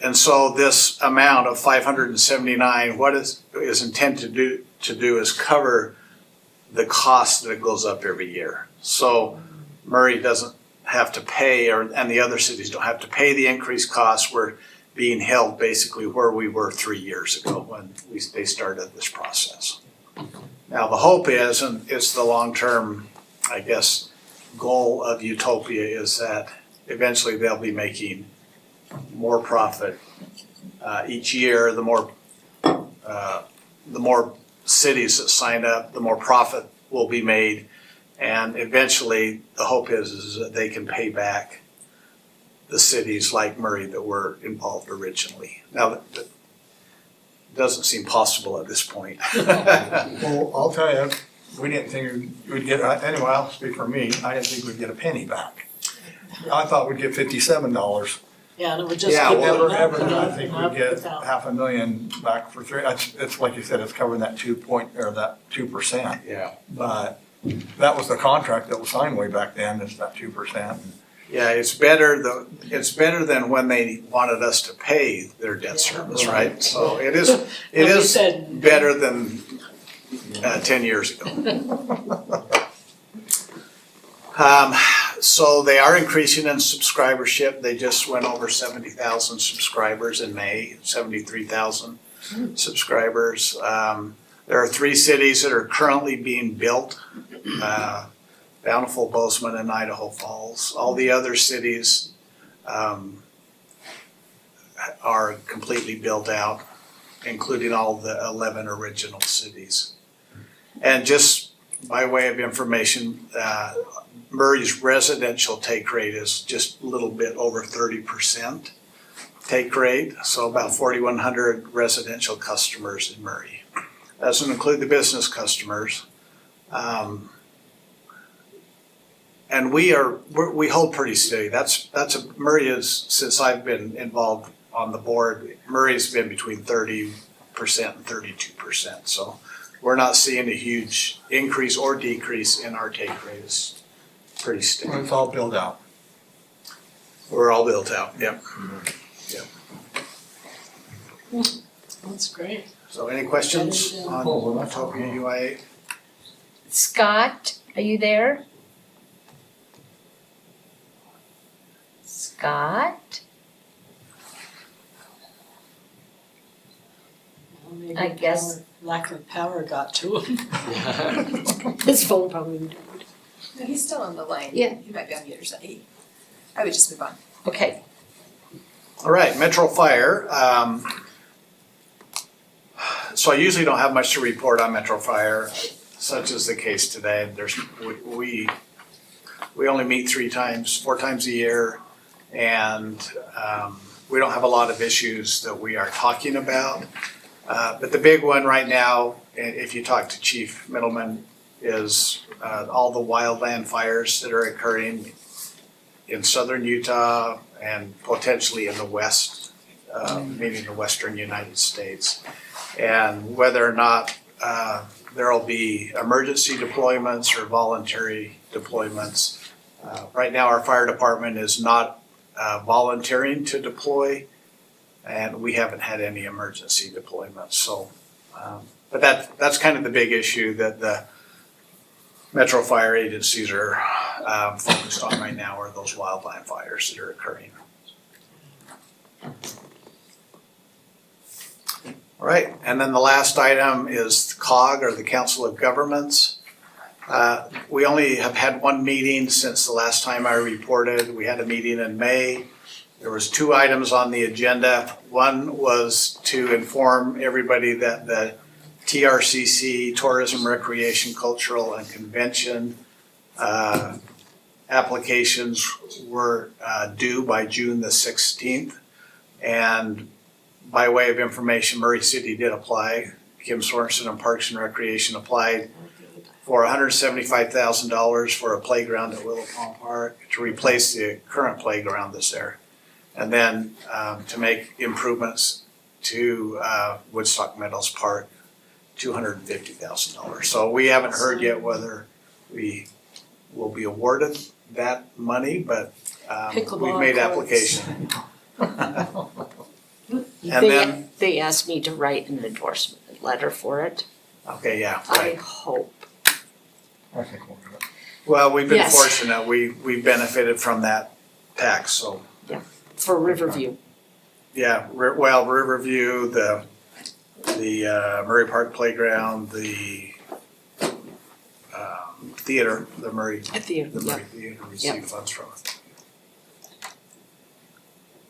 And so this amount of 579, what is intended to do is cover the cost that goes up every year. So Murray doesn't have to pay, and the other cities don't have to pay the increased costs. We're being held basically where we were 3 years ago when they started this process. Now, the hope is, and it's the long-term, I guess, goal of Utopia is that eventually they'll be making more profit each year. The more cities that sign up, the more profit will be made. And eventually, the hope is that they can pay back the cities like Murray that were involved originally. Now, that doesn't seem possible at this point. Well, I'll tell you, we didn't think we'd get, anyway, I'll speak for me, I didn't think we'd get a penny back. I thought we'd get $57. Yeah, and it would just Yeah, keep well, going Ever, up and I up think and we'd up get without. $500,000 back for three, it's like you said, it's covering that 2%. Yeah. But that was the contract that was signed way back then, is that 2%. Yeah, it's better than when they wanted us to pay their debt service, right? So it is And we said- better than 10 years ago. So they are increasing in subscribership. They just went over 70,000 subscribers in May, 73,000 subscribers. There are 3 cities that are currently being built. Bountiful, Bozeman, and Idaho Falls. All the other cities are completely built out, including all the 11 original cities. And just by way of information, Murray's residential take rate is just a little bit over 30% take rate, so about 4,100 residential customers in Murray. Doesn't include the business customers. And we hold pretty steady. Murray is, since I've been involved on the board, Murray's been between 30% and 32%. So we're not seeing a huge increase or decrease in our take rate. It's pretty steady. It's all built out. We're all built out, yep. That's great. So any questions on Utopia UIA? Scott, are you there? Scott? Well, maybe I guess- lack of power got to him. His phone probably died. No, he's still on the line. Yeah. He might be on the other side. I would just move on. Okay. All right, Metro Fire. So I usually don't have much to report on Metro Fire, such as the case today. We only meet 4 times a year, and we don't have a lot of issues that we are talking about. But the big one right now, if you talk to Chief Middleman, is all the wildland fires that are occurring in southern Utah and potentially in the west, meaning the western United States. And whether or not there'll be emergency deployments or voluntary deployments. Right now, our fire department is not volunteering to deploy, and we haven't had any emergency deployments. So, but that's kind of the big issue that the Metro Fire agencies are focused on right now, are those wildland fires that are occurring. All right, and then the last item is the COG, or the Council of Governments. We only have had one meeting since the last time I reported. We had a meeting in May. There was 2 items on the agenda. One was to inform everybody that the TRCC, Tourism, Recreation, Cultural, and Convention applications were due by June the 16th. And by way of information, Murray City did apply. Kim Sorensen and Parks and Recreation applied for $175,000 for a playground at Willow Palm Park to replace the current playground that's there. And then to make improvements to Woodstock Meadows Park, $250,000. So we haven't heard yet whether we will be awarded that money, but we've made application. And then, They asked me to write an endorsement letter for it. okay, yeah, I right. hope. I think we'll do it. Well, we've been Yes. fortunate. We benefited from that tax, so. For Riverview. Yeah, Riverview, the Murray Park Playground, the theater, the Murray Theater, the yeah. Murray Theater received funds from it.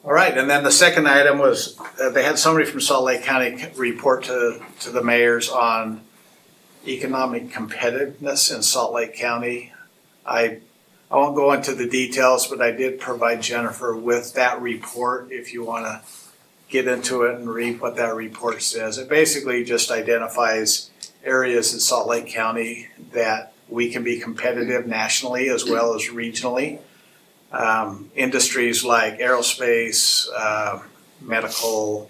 All right, and then the second item was, they had somebody from Salt Lake County report to the mayors on economic competitiveness in Salt Lake County. I won't go into the details, but I did provide Jennifer with that report if you want to get into it and read what that report says. It basically just identifies areas in Salt Lake County that we can be competitive nationally as well as regionally. Industries like aerospace, medical.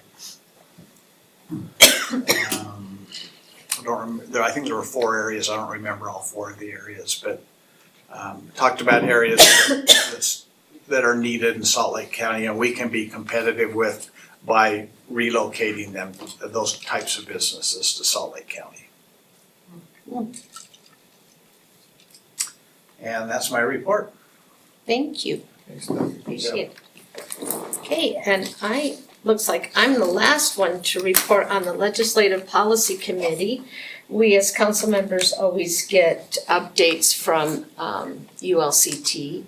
I think there were 4 areas. I don't remember all 4 of the areas, but talked about areas that are needed in Salt Lake County, and we can be competitive with by relocating them, those types of businesses to Salt Lake County. And that's my report. Thank you. Appreciate it. Okay, and looks like I'm the last one to report on the Legislative Policy Committee. We as council members always get updates from ULCT,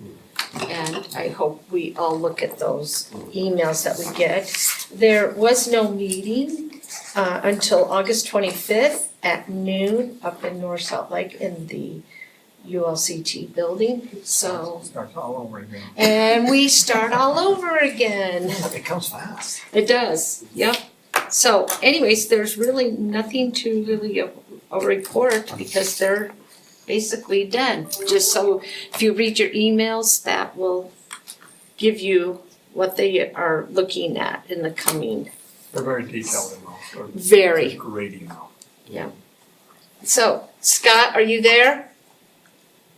and I hope we all look at those emails that we get. There was no meeting until August 25th at noon up in North Salt Lake in the ULCT building, so. Starts all over again. And we start all over again. It comes fast. It does, yep. So anyways, there's really nothing to really a report because they're basically done. Just so if you read your emails, that will give you what they are looking at in the coming. They're very detailed in those. Very. They're great email. So Scott, are you there?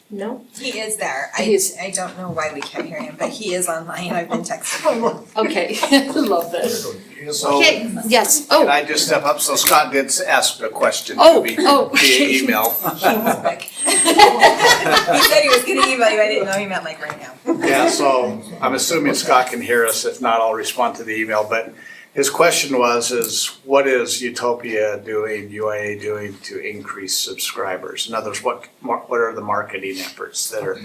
No? He is there. He is. I don't know why we can't hear him, but he is online. I've been texting him. Okay, love that. So Okay, yes, can oh, I just step up? So Scott did ask a question Oh, to me oh. via email. He was quick. He said he was gonna email you. I didn't know he meant like right now. Yeah, so I'm assuming Scott can hear us. If not, I'll respond to the email. But his question is what is Utopia doing, UIA doing to increase subscribers? In other words, what are the marketing efforts that are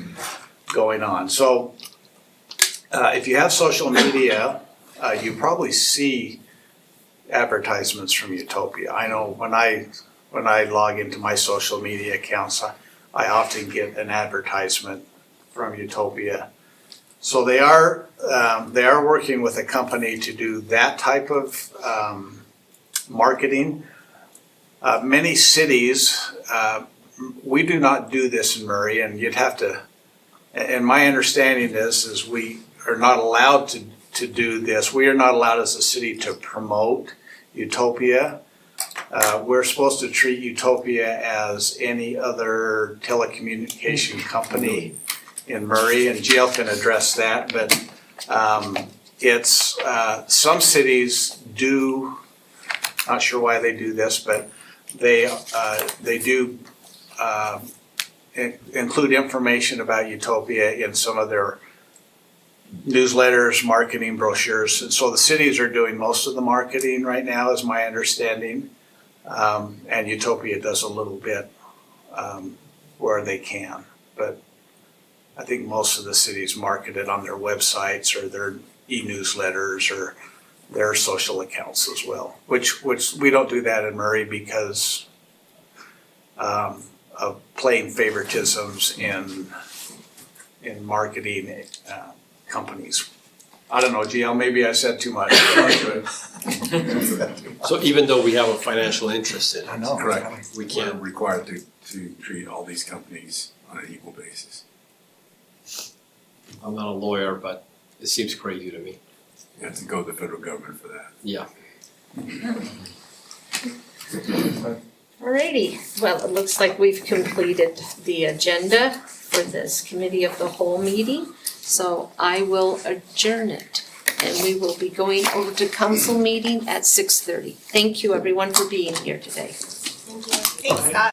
going on? So if you have social media, you probably see advertisements from Utopia. I know when I log into my social media accounts, I often get an advertisement from Utopia. So they are working with a company to do that type of marketing. Many cities, we do not do this in Murray, and you'd have to. And my understanding is we are not allowed to do this. We are not allowed as a city to promote Utopia. We're supposed to treat Utopia as any other telecommunication company in Murray, and Jill can address that, but it's some cities do, not sure why they do this, but they do include information about Utopia in some of their newsletters, marketing brochures, and so the cities are doing most of the marketing right now, is my understanding, and Utopia does a little bit where they can, but I think most of the cities market it on their websites or their e-newsletters or their social accounts as well, which we don't do that in Murray because of plain favoritisms in marketing companies. I don't know, GL, maybe I said too much. So even though we have a financial interest in it, I know. Correct. we We're can't. required to treat all these companies on an equal basis. I'm not a lawyer, but it seems crazy to me. You have to go to the federal government for that. Yeah. alrighty. Well, it looks like we've completed the agenda for this committee of the whole meeting. So I will adjourn it and we will be going over to council meeting at 6:30. Thank you everyone for being here today. Thanks, Scott.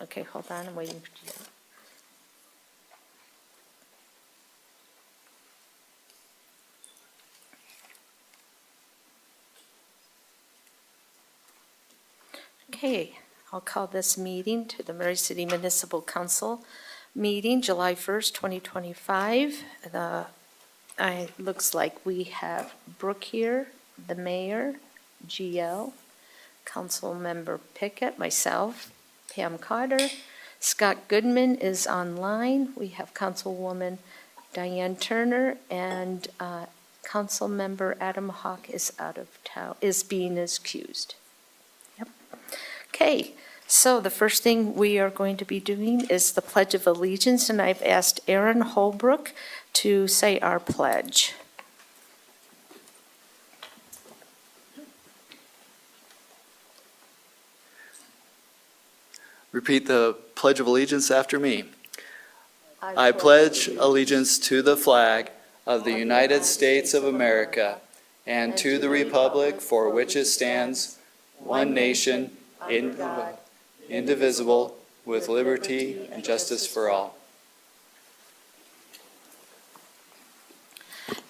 Okay, hold on, I'm waiting for you. Okay, I'll call this meeting to the Murray City Municipal Council meeting, July 1st, 2025. Looks like we have Brooke here, the mayor, GL, Councilmember Pickett, myself, Pam Carter. Scott Goodman is online. We have Councilwoman Diane Turner, and Councilmember Adam Hawk is out of town, is being excused. Yep. Okay, so the first thing we are going to be doing is the Pledge of Allegiance, and I've asked Aaron Holbrook to say our pledge. Repeat the Pledge of Allegiance after me. I pledge allegiance to the flag of the United States of America and to the republic for which it stands, one nation, indivisible, with liberty and justice for all.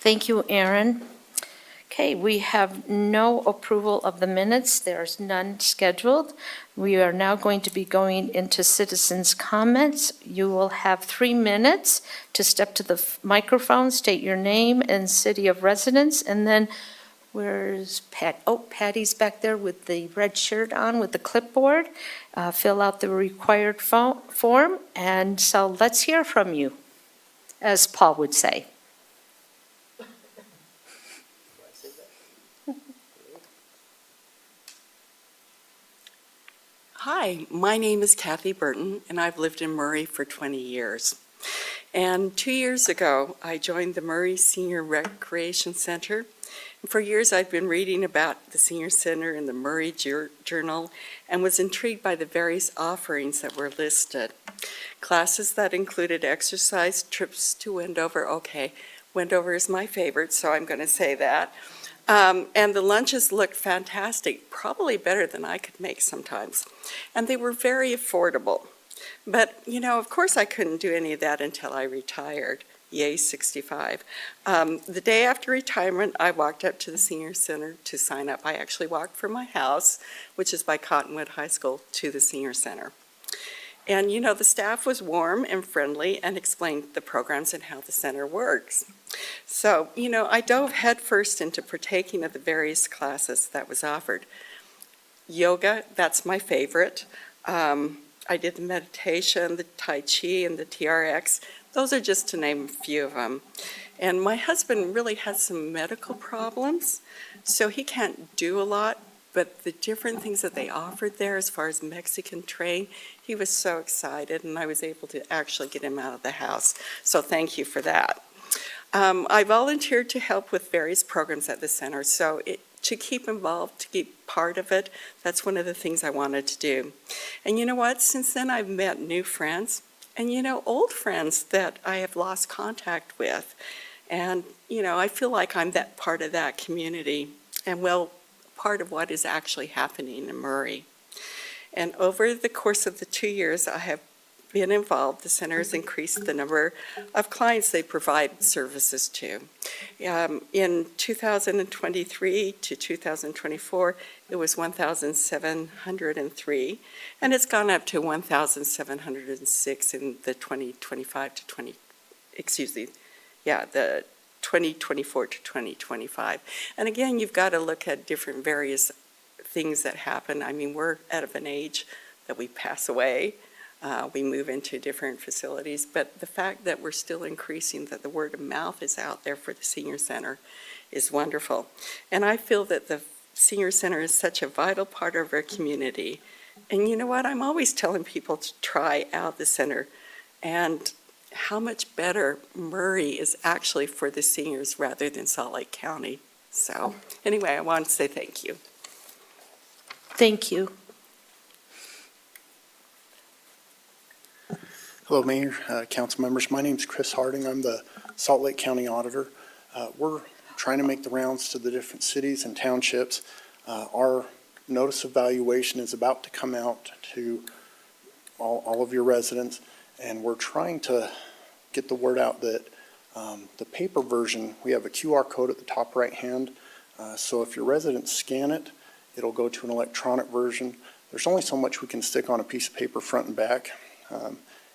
Thank you, Aaron. Okay, we have no approval of the minutes. There's none scheduled. We are now going to be going into citizens' comments. You will have 3 minutes to step to the microphone, state your name and city of residence, and then where's Pat? Oh, Patty's back there with the red shirt on with the clipboard. Fill out the required form, and so let's hear from you, as Paul would say. Hi, my name is Kathy Burton, and I've lived in Murray for 20 years. And 2 years ago, I joined the Murray Senior Recreation Center. And for years, I've been reading about the Senior Center in the Murray Journal and was intrigued by the various offerings that were listed. Classes that included exercise, trips to Wendover. Okay, Wendover is my favorite, so I'm going to say that. And the lunches looked fantastic, probably better than I could make sometimes. And they were very affordable. But, you know, of course I couldn't do any of that until I retired. Yay, 65. The day after retirement, I walked up to the Senior Center to sign up. I actually walked from my house, which is by Cottonwood High School, to the Senior Center. And, you know, the staff was warm and friendly and explained the programs and how the center works. So, you know, I dove headfirst into partaking of the various classes that was offered. Yoga, that's my favorite. I did the meditation, the Tai Chi, and the TRX. Those are just to name a few of them. And my husband really has some medical problems, so he can't do a lot. But the different things that they offered there as far as Mexican train, he was so excited, and I was able to actually get him out of the house. So thank you for that. I volunteered to help with various programs at the center, so to keep involved, to keep part of it, that's one of the things I wanted to do. And you know what? Since then, I've met new friends, and you know, old friends that I have lost contact with. And you know, I feel like I'm that part of that community, and well, part of what is actually happening in Murray. And over the course of the 2 years I have been involved, the center has increased the number of clients they provide services to. In 2023 to 2024, it was 1,703, and it's gone up to 1,706 in the 2024 to 2025. And again, you've got to look at different various things that happen. I mean, we're out of an age that we pass away. We move into different facilities, but the fact that we're still increasing, that the word of mouth is out there for the Senior Center is wonderful. And I feel that the Senior Center is such a vital part of our community. And you know what? I'm always telling people to try out the center and how much better Murray is actually for the seniors rather than Salt Lake County. So anyway, I want to say thank you. Thank you. Hello, Mayor, council members. My name's Chris Harding. I'm the Salt Lake County Auditor. We're trying to make the rounds to the different cities and townships. Our notice of valuation is about to come out to all of your residents, and we're trying to get the word out that the paper version, we have a QR code at the top right hand. So if your residents scan it, it'll go to an electronic version. There's only so much we can stick on a piece of paper front and back.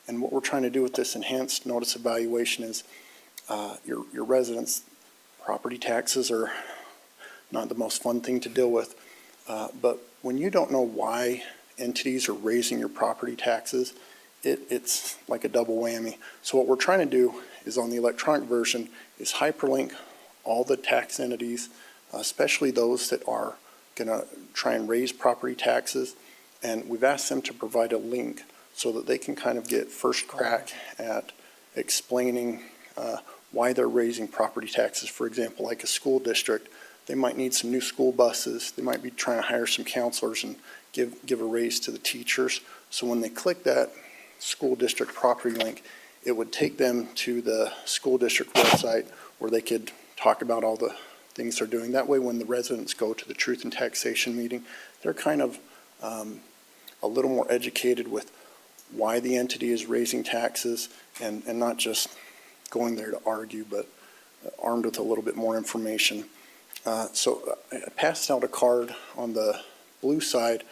And what we're trying to do with this enhanced notice evaluation is your residents' property taxes are not the most fun thing to deal with. But when you don't know why entities are raising your property taxes, it's like a double whammy. So what we're trying to do is on the electronic version is hyperlink all the tax entities, especially those that are going to try and raise property taxes. And we've asked them to provide a link so that they can kind of get first crack at explaining why they're raising property taxes. For example, like a school district, they might need some new school buses. They might be trying to hire some counselors and give a raise to the teachers. So when they click that school district property link, it would take them to the school district website where they could talk about all the things they're doing. That way, when the residents go to the Truth in Taxation meeting, they're kind of a little more educated with why the entity is raising taxes and not just going there to argue, but armed with a little bit more information. So I passed out a card. On the blue side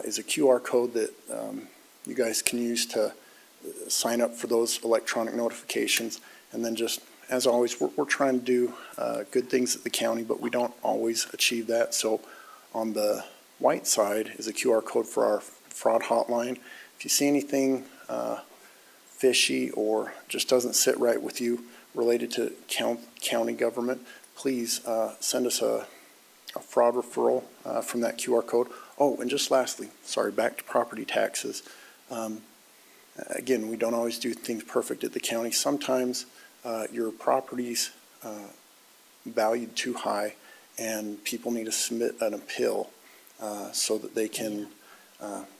is a QR code that you guys can use to sign up for those electronic notifications. And then just, as always, we're trying to do good things at the county, but we don't always achieve that. So on the white side is a QR code for our fraud hotline. If you see anything fishy or just doesn't sit right with you related to county government, please send us a fraud referral from that QR code. Oh, and just lastly, sorry, back to property taxes. Again, we don't always do things perfect at the county. Sometimes your property's valued too high and people need to submit an appeal so that they can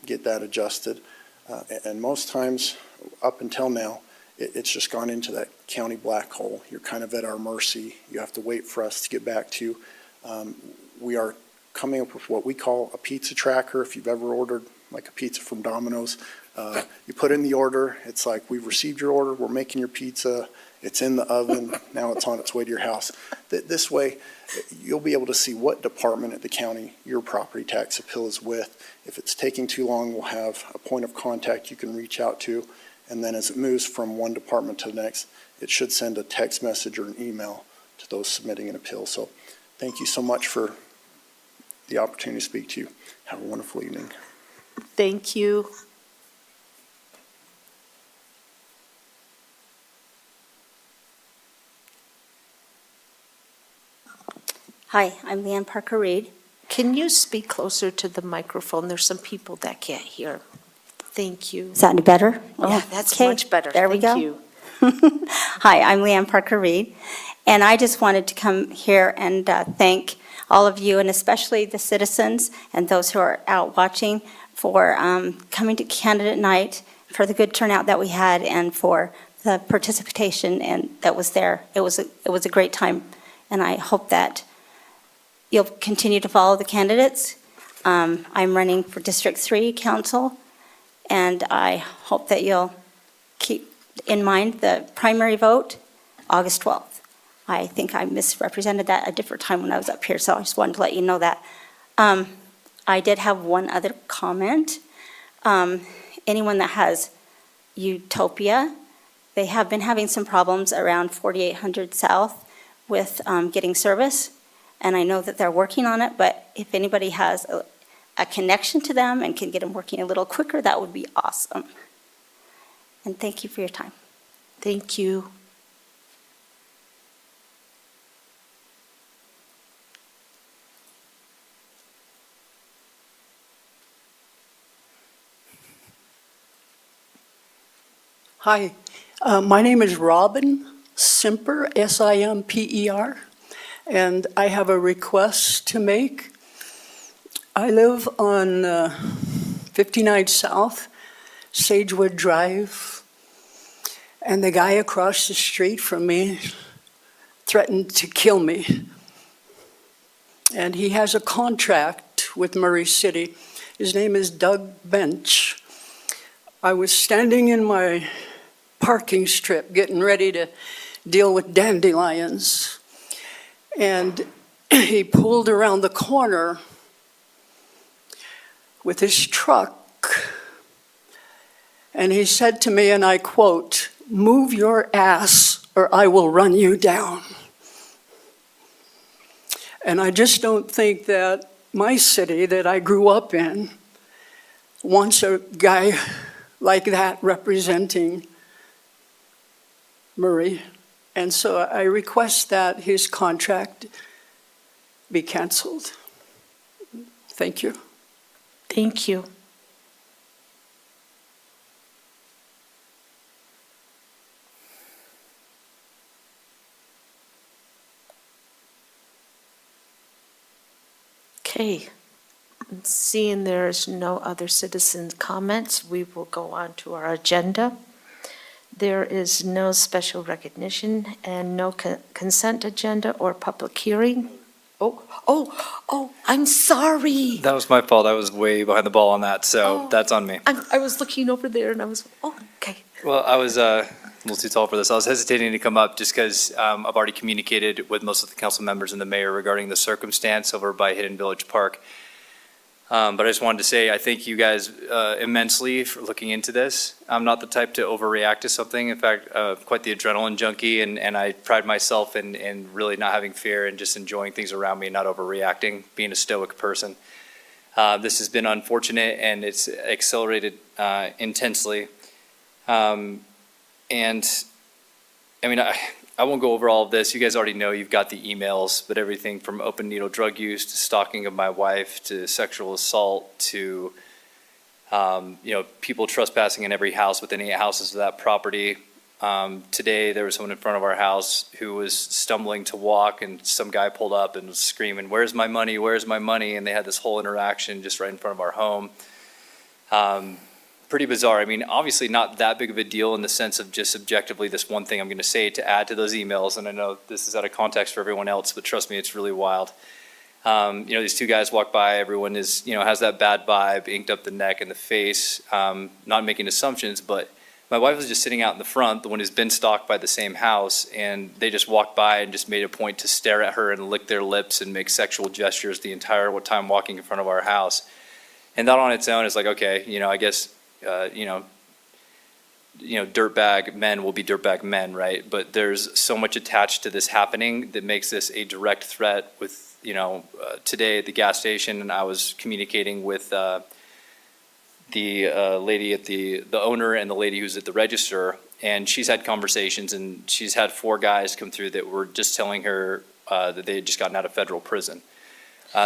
get that adjusted. And most times, up until now, it's just gone into that county black hole. You're kind of at our mercy. You have to wait for us to get back to you. We are coming up with what we call a pizza tracker. If you've ever ordered like a pizza from Domino's, you put in the order. It's like, we've received your order. We're making your pizza. It's in the oven. Now it's on its way to your house. This way, you'll be able to see what department at the county your property tax appeal is with. If it's taking too long, we'll have a point of contact you can reach out to. And then as it moves from one department to the next, it should send a text message or an email to those submitting an appeal. So thank you so much for the opportunity to speak to you. Have a wonderful evening. Thank you. Hi, I'm Leanne Parker Reed. Can you speak closer to the microphone? There's some people that can't hear. Thank you. Is that any better? Yeah, that's okay. much better. There we Thank go. you. Hi, I'm Leanne Parker Reed, and I just wanted to come here and thank all of you, and especially the citizens and those who are out watching, for coming to candidate night, for the good turnout that we had, and for the participation and that was there. It was a great time, and I hope that you'll continue to follow the candidates. I'm running for District 3 Council, and I hope that you'll keep in mind the primary vote, August 12th. I think I misrepresented that a different time when I was up here, so I just wanted to let you know that. I did have one other comment. Anyone that has Utopia, they have been having some problems around 4800 South with getting service, and I know that they're working on it, but if anybody has a connection to them and can get them working a little quicker, that would be awesome. And thank you for your time. Thank you. Hi, my name is Robin Simper, S-I-M-P-E-R, and I have a request to make. I live on 59 South, Sagewood Drive, and the guy across the street from me threatened to kill me. And he has a contract with Murray City. His name is Doug Bench. I was standing in my parking strip getting ready to deal with dandelions. And he pulled around the corner with his truck. And he said to me, and I quote, "Move your ass or I will run you down." And I just don't think that my city that I grew up in wants a guy like that representing Murray. And so I request that his contract be canceled. Thank you. Thank you. Okay, seeing there's no other citizen comments, we will go on to our agenda. There is no special recognition and no consent agenda or public hearing. Oh, I'm sorry. That was my fault. I was way behind the ball on that, so that's on me. I was looking over there and I was, okay. Well, I was a little too tall for this. I was hesitating to come up just because I've already communicated with most of the council members and the mayor regarding the circumstance over by Hidden Village Park. But I just wanted to say I thank you guys immensely for looking into this. I'm not the type to overreact to something. In fact, quite the adrenaline junkie, and I pride myself in really not having fear and just enjoying things around me and not overreacting, being a stoic person. This has been unfortunate and it's accelerated intensely. And I mean, I won't go over all of this. You guys already know, you've got the emails, but everything from open needle drug use to stalking of my wife to sexual assault to, people trespassing in every house within 8 houses of that property. Today, there was someone in front of our house who was stumbling to walk and some guy pulled up and was screaming, "Where's my money? Where's my money?" And they had this whole interaction just right in front of our home. Pretty bizarre. I mean, obviously not that big of a deal in the sense of just subjectively this one thing I'm going to say to add to those emails. And I know this is out of context for everyone else, but trust me, it's really wild. These 2 guys walk by, everyone is, has that bad vibe, inked up the neck and the face, not making assumptions, but my wife was just sitting out in the front, the one who's been stalked by the same house, and they just walked by and just made a point to stare at her and lick their lips and make sexual gestures the entire time walking in front of our house. And that on its own is like, okay, I guess, dirtbag men will be dirtbag men, right? But there's so much attached to this happening that makes this a direct threat with, today at the gas station, and I was communicating with the lady at the owner and the lady who's at the register, and she's had conversations and she's had 4 guys come through that were just telling her that they had just gotten out of federal prison.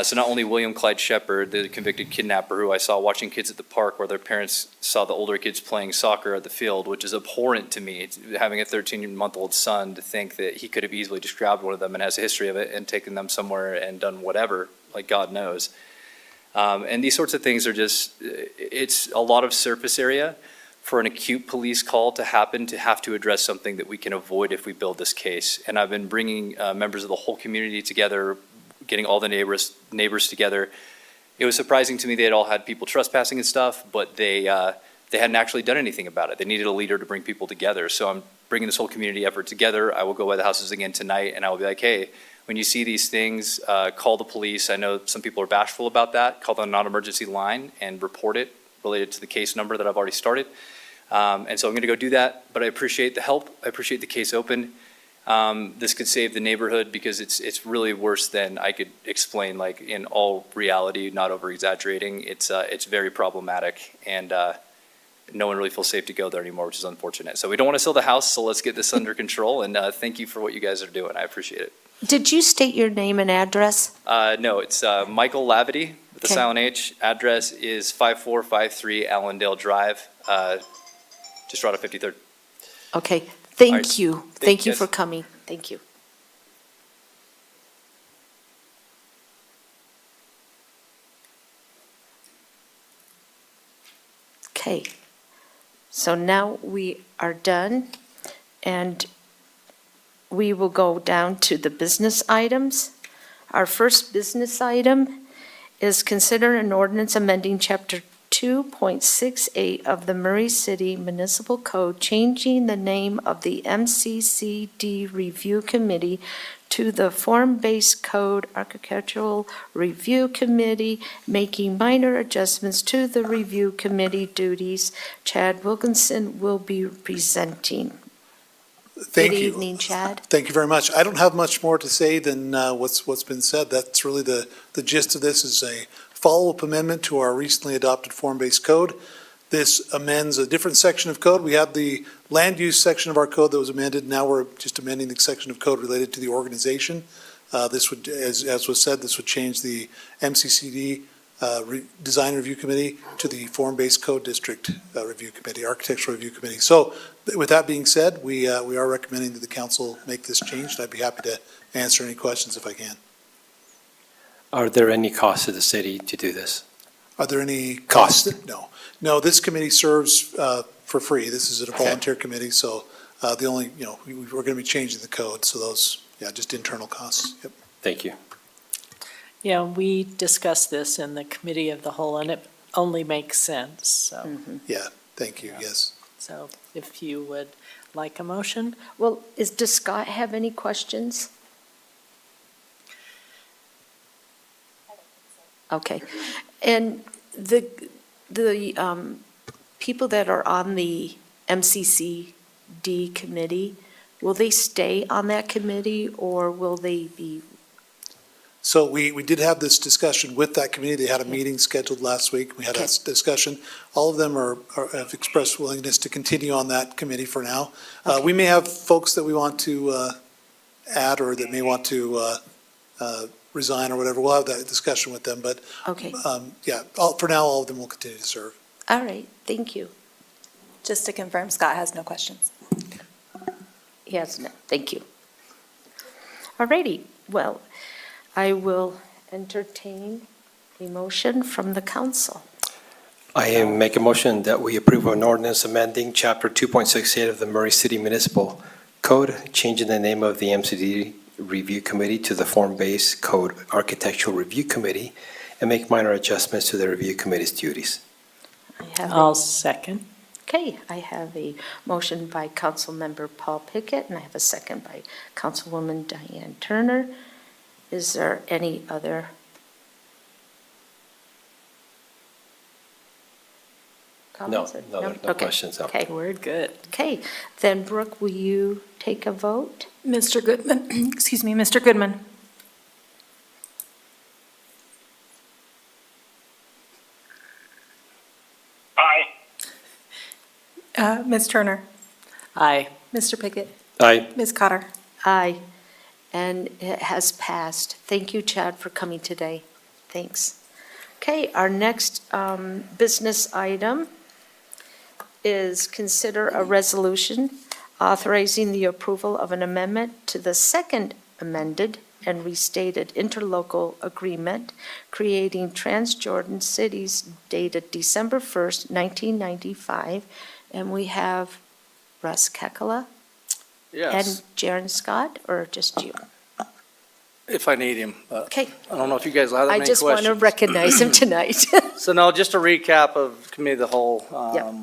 So not only William Clyde Shepard, the convicted kidnapper who I saw watching kids at the park where their parents saw the older kids playing soccer at the field, which is abhorrent to me. It's having a 13-month-old son, to think that he could have easily just grabbed one of them and has a history of it and taken them somewhere and done whatever, like God knows. And these sorts of things are just, it's a lot of surface area for an acute police call to happen, to have to address something that we can avoid if we build this case. And I've been bringing members of the whole community together, getting all the neighbors together. It was surprising to me they had all had people trespassing and stuff, but they hadn't actually done anything about it. They needed a leader to bring people together. So I'm bringing this whole community effort together. I will go by the houses again tonight, and I will be like, hey, when you see these things, call the police. I know some people are bashful about that. Call the non-emergency line and report it related to the case number that I've already started. And so I'm gonna go do that, but I appreciate the help. I appreciate the case open. This could save the neighborhood because it's really worse than I could explain, like in all reality, not over exaggerating. It's very problematic, and no one really feels safe to go there anymore, which is unfortunate. So we don't want to sell the house, so let's get this under control, and thank you for what you guys are doing. I appreciate it. Did you state your name and address? No, it's Michael Lavity with a Okay. silent H. Address is 5453 Allendale Drive, just right off 53rd. Okay, All thank right. you. Thank Thank you you, for guys. coming. Thank you. Okay, so now we are done, and we will go down to the business items. Our first business item is consider an ordinance amending Chapter 2.68 of the Murray City Municipal Code, changing the name of the MCCD Review Committee to the Form-Based Code Architectural Review Committee, making minor adjustments to the review committee duties. Chad Wilkinson will be presenting. Thank Good you. evening, Chad. Thank you very much. I don't have much more to say than what's been said. That's really the gist of this, is a follow-up amendment to our recently adopted form-based code. This amends a different section of code. We had the land use section of our code that was amended. Now we're just amending the section of code related to the organization. This would, as was said, this would change the MCCD Design Review Committee to the Form-Based Code District Review Committee, Architectural Review Committee. So with that being said, we are recommending that the council make this change, and I'd be happy to answer any questions if I can. Are there any costs to the city to do this? Are there any costs? No, this committee serves for free. This is a volunteer committee, so the only, we're going to be changing the code, so those, just internal costs. Yep. Thank you. Yeah, we discussed this in the committee of the whole, and it only makes sense, so. Yeah, thank you, yes. So if you would like a motion? Well, does Scott have any questions? Okay. And the people that are on the MCCD committee, will they stay on that committee, or will they be? So we did have this discussion with that committee. They had a meeting scheduled last week. We had a discussion. All of them have expressed willingness to continue on that committee for now. We may have folks that we want to add, or that may want to resign or whatever. We'll have that discussion with them, but Okay. For now, all of them will continue to serve. All right, thank you. Just to confirm, Scott has no questions. Yes, no, thank you. All righty, well, I will entertain a motion from the council. I make a motion that we approve an ordinance amending Chapter 2.68 of the Murray City Municipal Code, changing the name of the MCD Review Committee to the Form-Based Code Architectural Review Committee, and make minor adjustments to the review committee's duties. I'll second. Okay, I have a motion by Councilmember Paul Pickett, and I have a second by Councilwoman Diane Turner. Is there any other comments? No Okay. questions. No. Okay, we're good. Okay, then Brooke, will you take a vote? Mr. Goodman, excuse me, Mr. Goodman. Aye. Ms. Turner, Aye. Mr. Pickett, Aye. Ms. Cotter. Aye, and it has passed. Thank you, Chad, for coming today. Thanks. Okay, our next business item is consider a resolution authorizing the approval of an amendment to the second amended and restated interlocal agreement creating Transjordan Cities dated December 1st, 1995. And we have Russ Kekala Yes, and Jaren Scott, or just you? if I need him. Okay. I don't know if you guys have I any just want to questions. recognize him tonight. So no, just a recap of committee of the whole. Yep.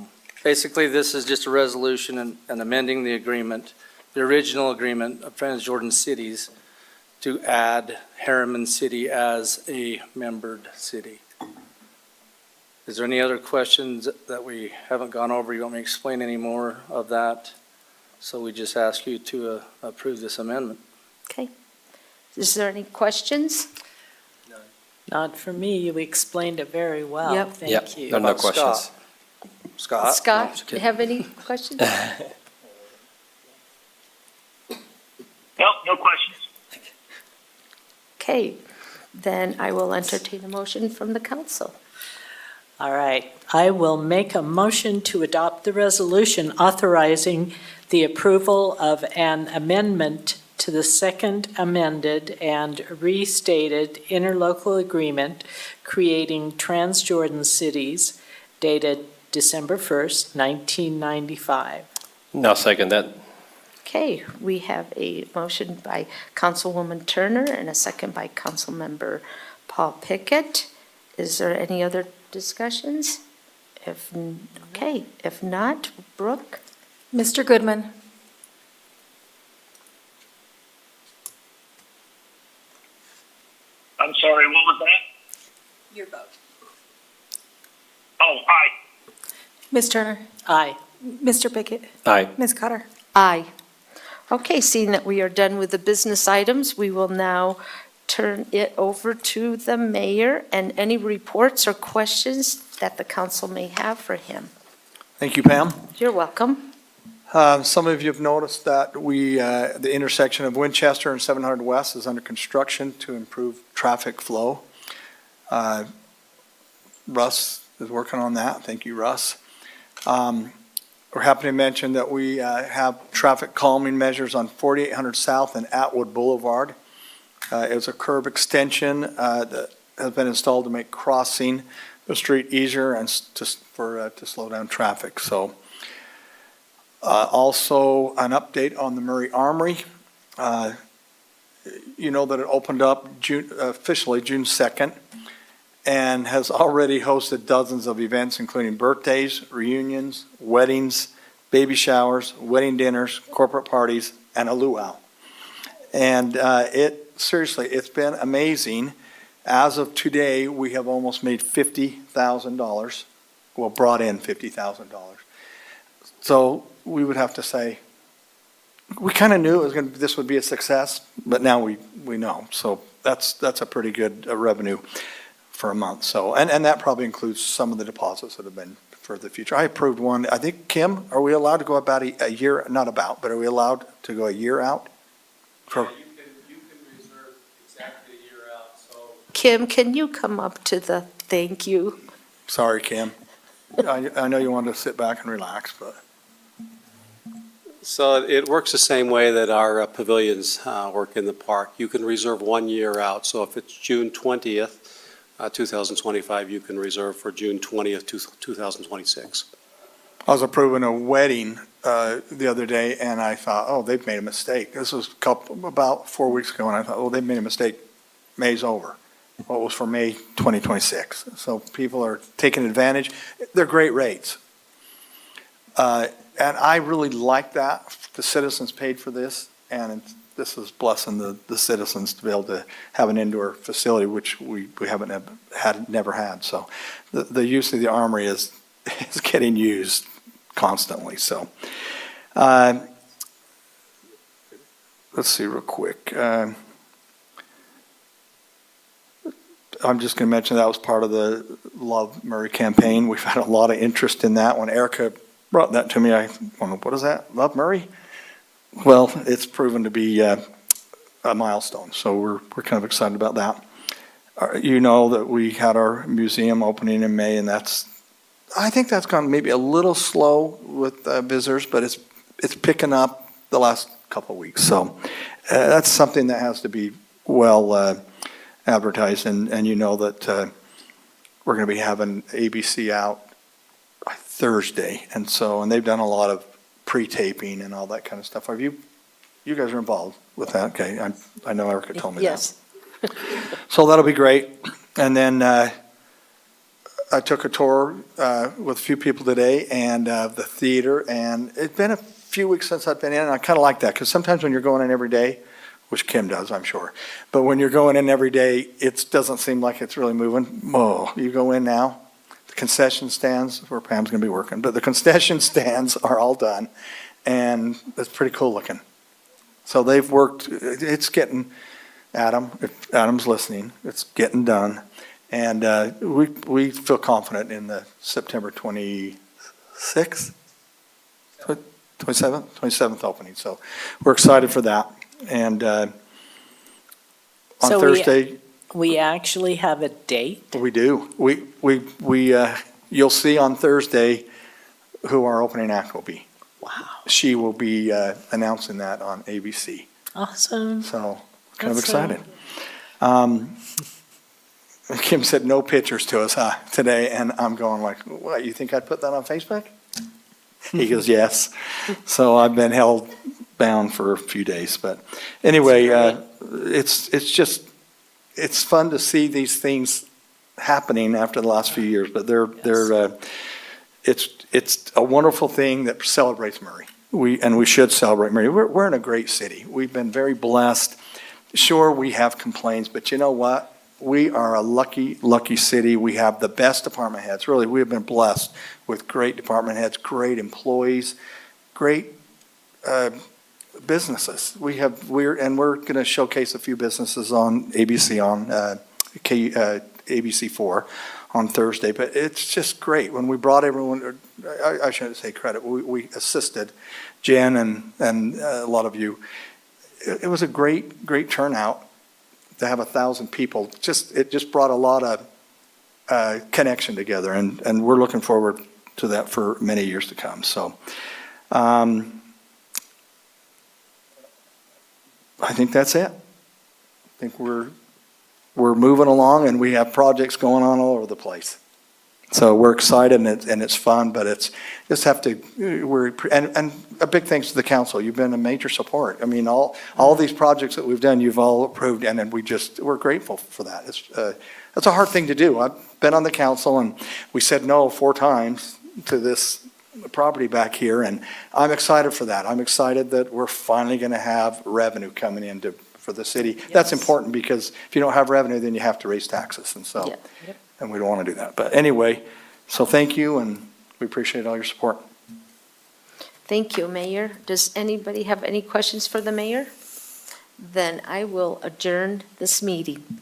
Basically, this is just a resolution and amending the agreement, the original agreement of Transjordan Cities, to add Harriman City as a membered city. Is there any other questions that we haven't gone over? You want me to explain any more of that? So we just ask you to approve this amendment. Okay. Is there any questions? Not for me. You explained it very well. Yep. Thank you. No questions. Scott? Scott, No, just kidding. have any questions? Nope, no questions. Okay, then I will entertain a motion from the council. All right, I will make a motion to adopt the resolution authorizing the approval of an amendment to the second amended and restated interlocal agreement creating Transjordan Cities dated December 1st, 1995. No, second that. Okay, we have a motion by Councilwoman Turner and a second by Councilmember Paul Pickett. Is there any other discussions? If not, Brooke? Mr. Goodman. I'm sorry, what was that? Your vote. Oh, aye. Ms. Turner. Aye. Mr. Pickett. Aye. Ms. Cutter. Aye. Okay, seeing that we are done with the business items, we will now turn it over to the mayor and any reports or questions that the council may have for him. Thank you, Pam. You're welcome. Some of you have noticed that the intersection of Winchester and 700 West is under construction to improve traffic flow. Russ is working on that. Thank you, Russ. We're happy to mention that we have traffic calming measures on 4800 South and Atwood Boulevard. It's a curb extension that has been installed to make crossing the street easier and to slow down traffic. So. Also, an update on the Murray Armory. You know that it opened up officially June 2nd and has already hosted dozens of events, including birthdays, reunions, weddings, baby showers, wedding dinners, corporate parties, and a luau. And seriously, it's been amazing. As of today, we have almost made $50,000. Well, brought in $50,000. So we would have to say, we kind of knew this would be a success, but now we know. So that's a pretty good revenue for a month. So and that probably includes some of the deposits that have been for the future. I approved one. I think, Kim, are we allowed to go about a year? Not about, but are we allowed to go a year out? For, You can reserve exactly a year out. So Kim, can you come up to the thank you? sorry, Kim. I know you wanted to sit back and relax, but. So it works the same way that our pavilions work in the park. You can reserve 1 year out. So if it's June 20th, 2025, you can reserve for June 20th, 2026. I was approving a wedding the other day, and I thought, oh, they've made a mistake. This was about 4 weeks ago, and I thought, oh, they've made a mistake. May's over. Well, it was for May 2026. So people are taking advantage. They're great rates. And I really like that. The citizens paid for this, and this is blessing the citizens to be able to have an indoor facility, which we never had. So the use of the Armory is getting used constantly. So let's see real quick. I'm just going to mention that was part of the Love Murray campaign. We've had a lot of interest in that. When Erica brought that to me, I went, what is that? Love Murray? Well, it's proven to be a milestone, so we're kind of excited about that. You know that we had our museum opening in May, and I think that's gone maybe a little slow with visitors, but it's picking up the last couple of weeks. So that's something that has to be well advertised, and you know that we're going to be having ABC out Thursday, and they've done a lot of pre-taping and all that kind of stuff. You guys are involved with that? Okay, I know Erica told me Yes. that. So that'll be great. And then I took a tour with a few people today and the theater, and it's been a few weeks since I've been in, and I kind of like that because sometimes when you're going in every day, which Kim does, I'm sure, but when you're going in every day, it doesn't seem like it's really moving. Oh, you go in now. Concession stands, where Pam's going to be working, but the concession stands are all done, and it's pretty cool looking. So they've worked, it's getting, Adam, if Adam's listening, it's getting done, and we feel confident in the September 26th, 27th opening, so we're excited for that, and on So Thursday, we actually have a date? we do. You'll see on Thursday who our opening act will be. Wow. She will be announcing that on ABC. Awesome. So kind of That's excited. Kim said no pictures to us today, and I'm going like, what, you think I'd put that on Facebook? He goes, yes. So I've been held bound for a few days. But anyway, it's fun to see these things happening after the last few years, but they're it's a wonderful thing that celebrates Murray. We should celebrate Murray. We're in a great city. We've been very blessed. Sure, we have complaints, but you know what? We are a lucky, lucky city. We have the best department heads. Really, we have been blessed with great department heads, great employees, great businesses. We're going to showcase a few businesses on ABC ABC4 on Thursday, but it's just great. When we brought everyone, I shouldn't say credit, we assisted Jen and a lot of you. It was a great, great turnout to have 1,000 people. It just brought a lot of connection together, and we're looking forward to that for many years to come. So I think that's it. I think we're moving along, and we have projects going on all over the place. So we're excited, and it's fun, but it's just have to, and a big thanks to the council. You've been a major support. I mean, all these projects that we've done, you've all approved, and then we're grateful for that. That's a hard thing to do. I've been on the council, and we said no 4 times to this property back here, and I'm excited for that. I'm excited that we're finally going to have revenue coming in for the city. Yes. That's important, because if you don't have revenue, then you have to raise taxes, and so. Yep. And we don't want to do that. But anyway, so thank you, and we appreciate all your support. Thank you, Mayor. Does anybody have any questions for the mayor? Then I will adjourn this meeting.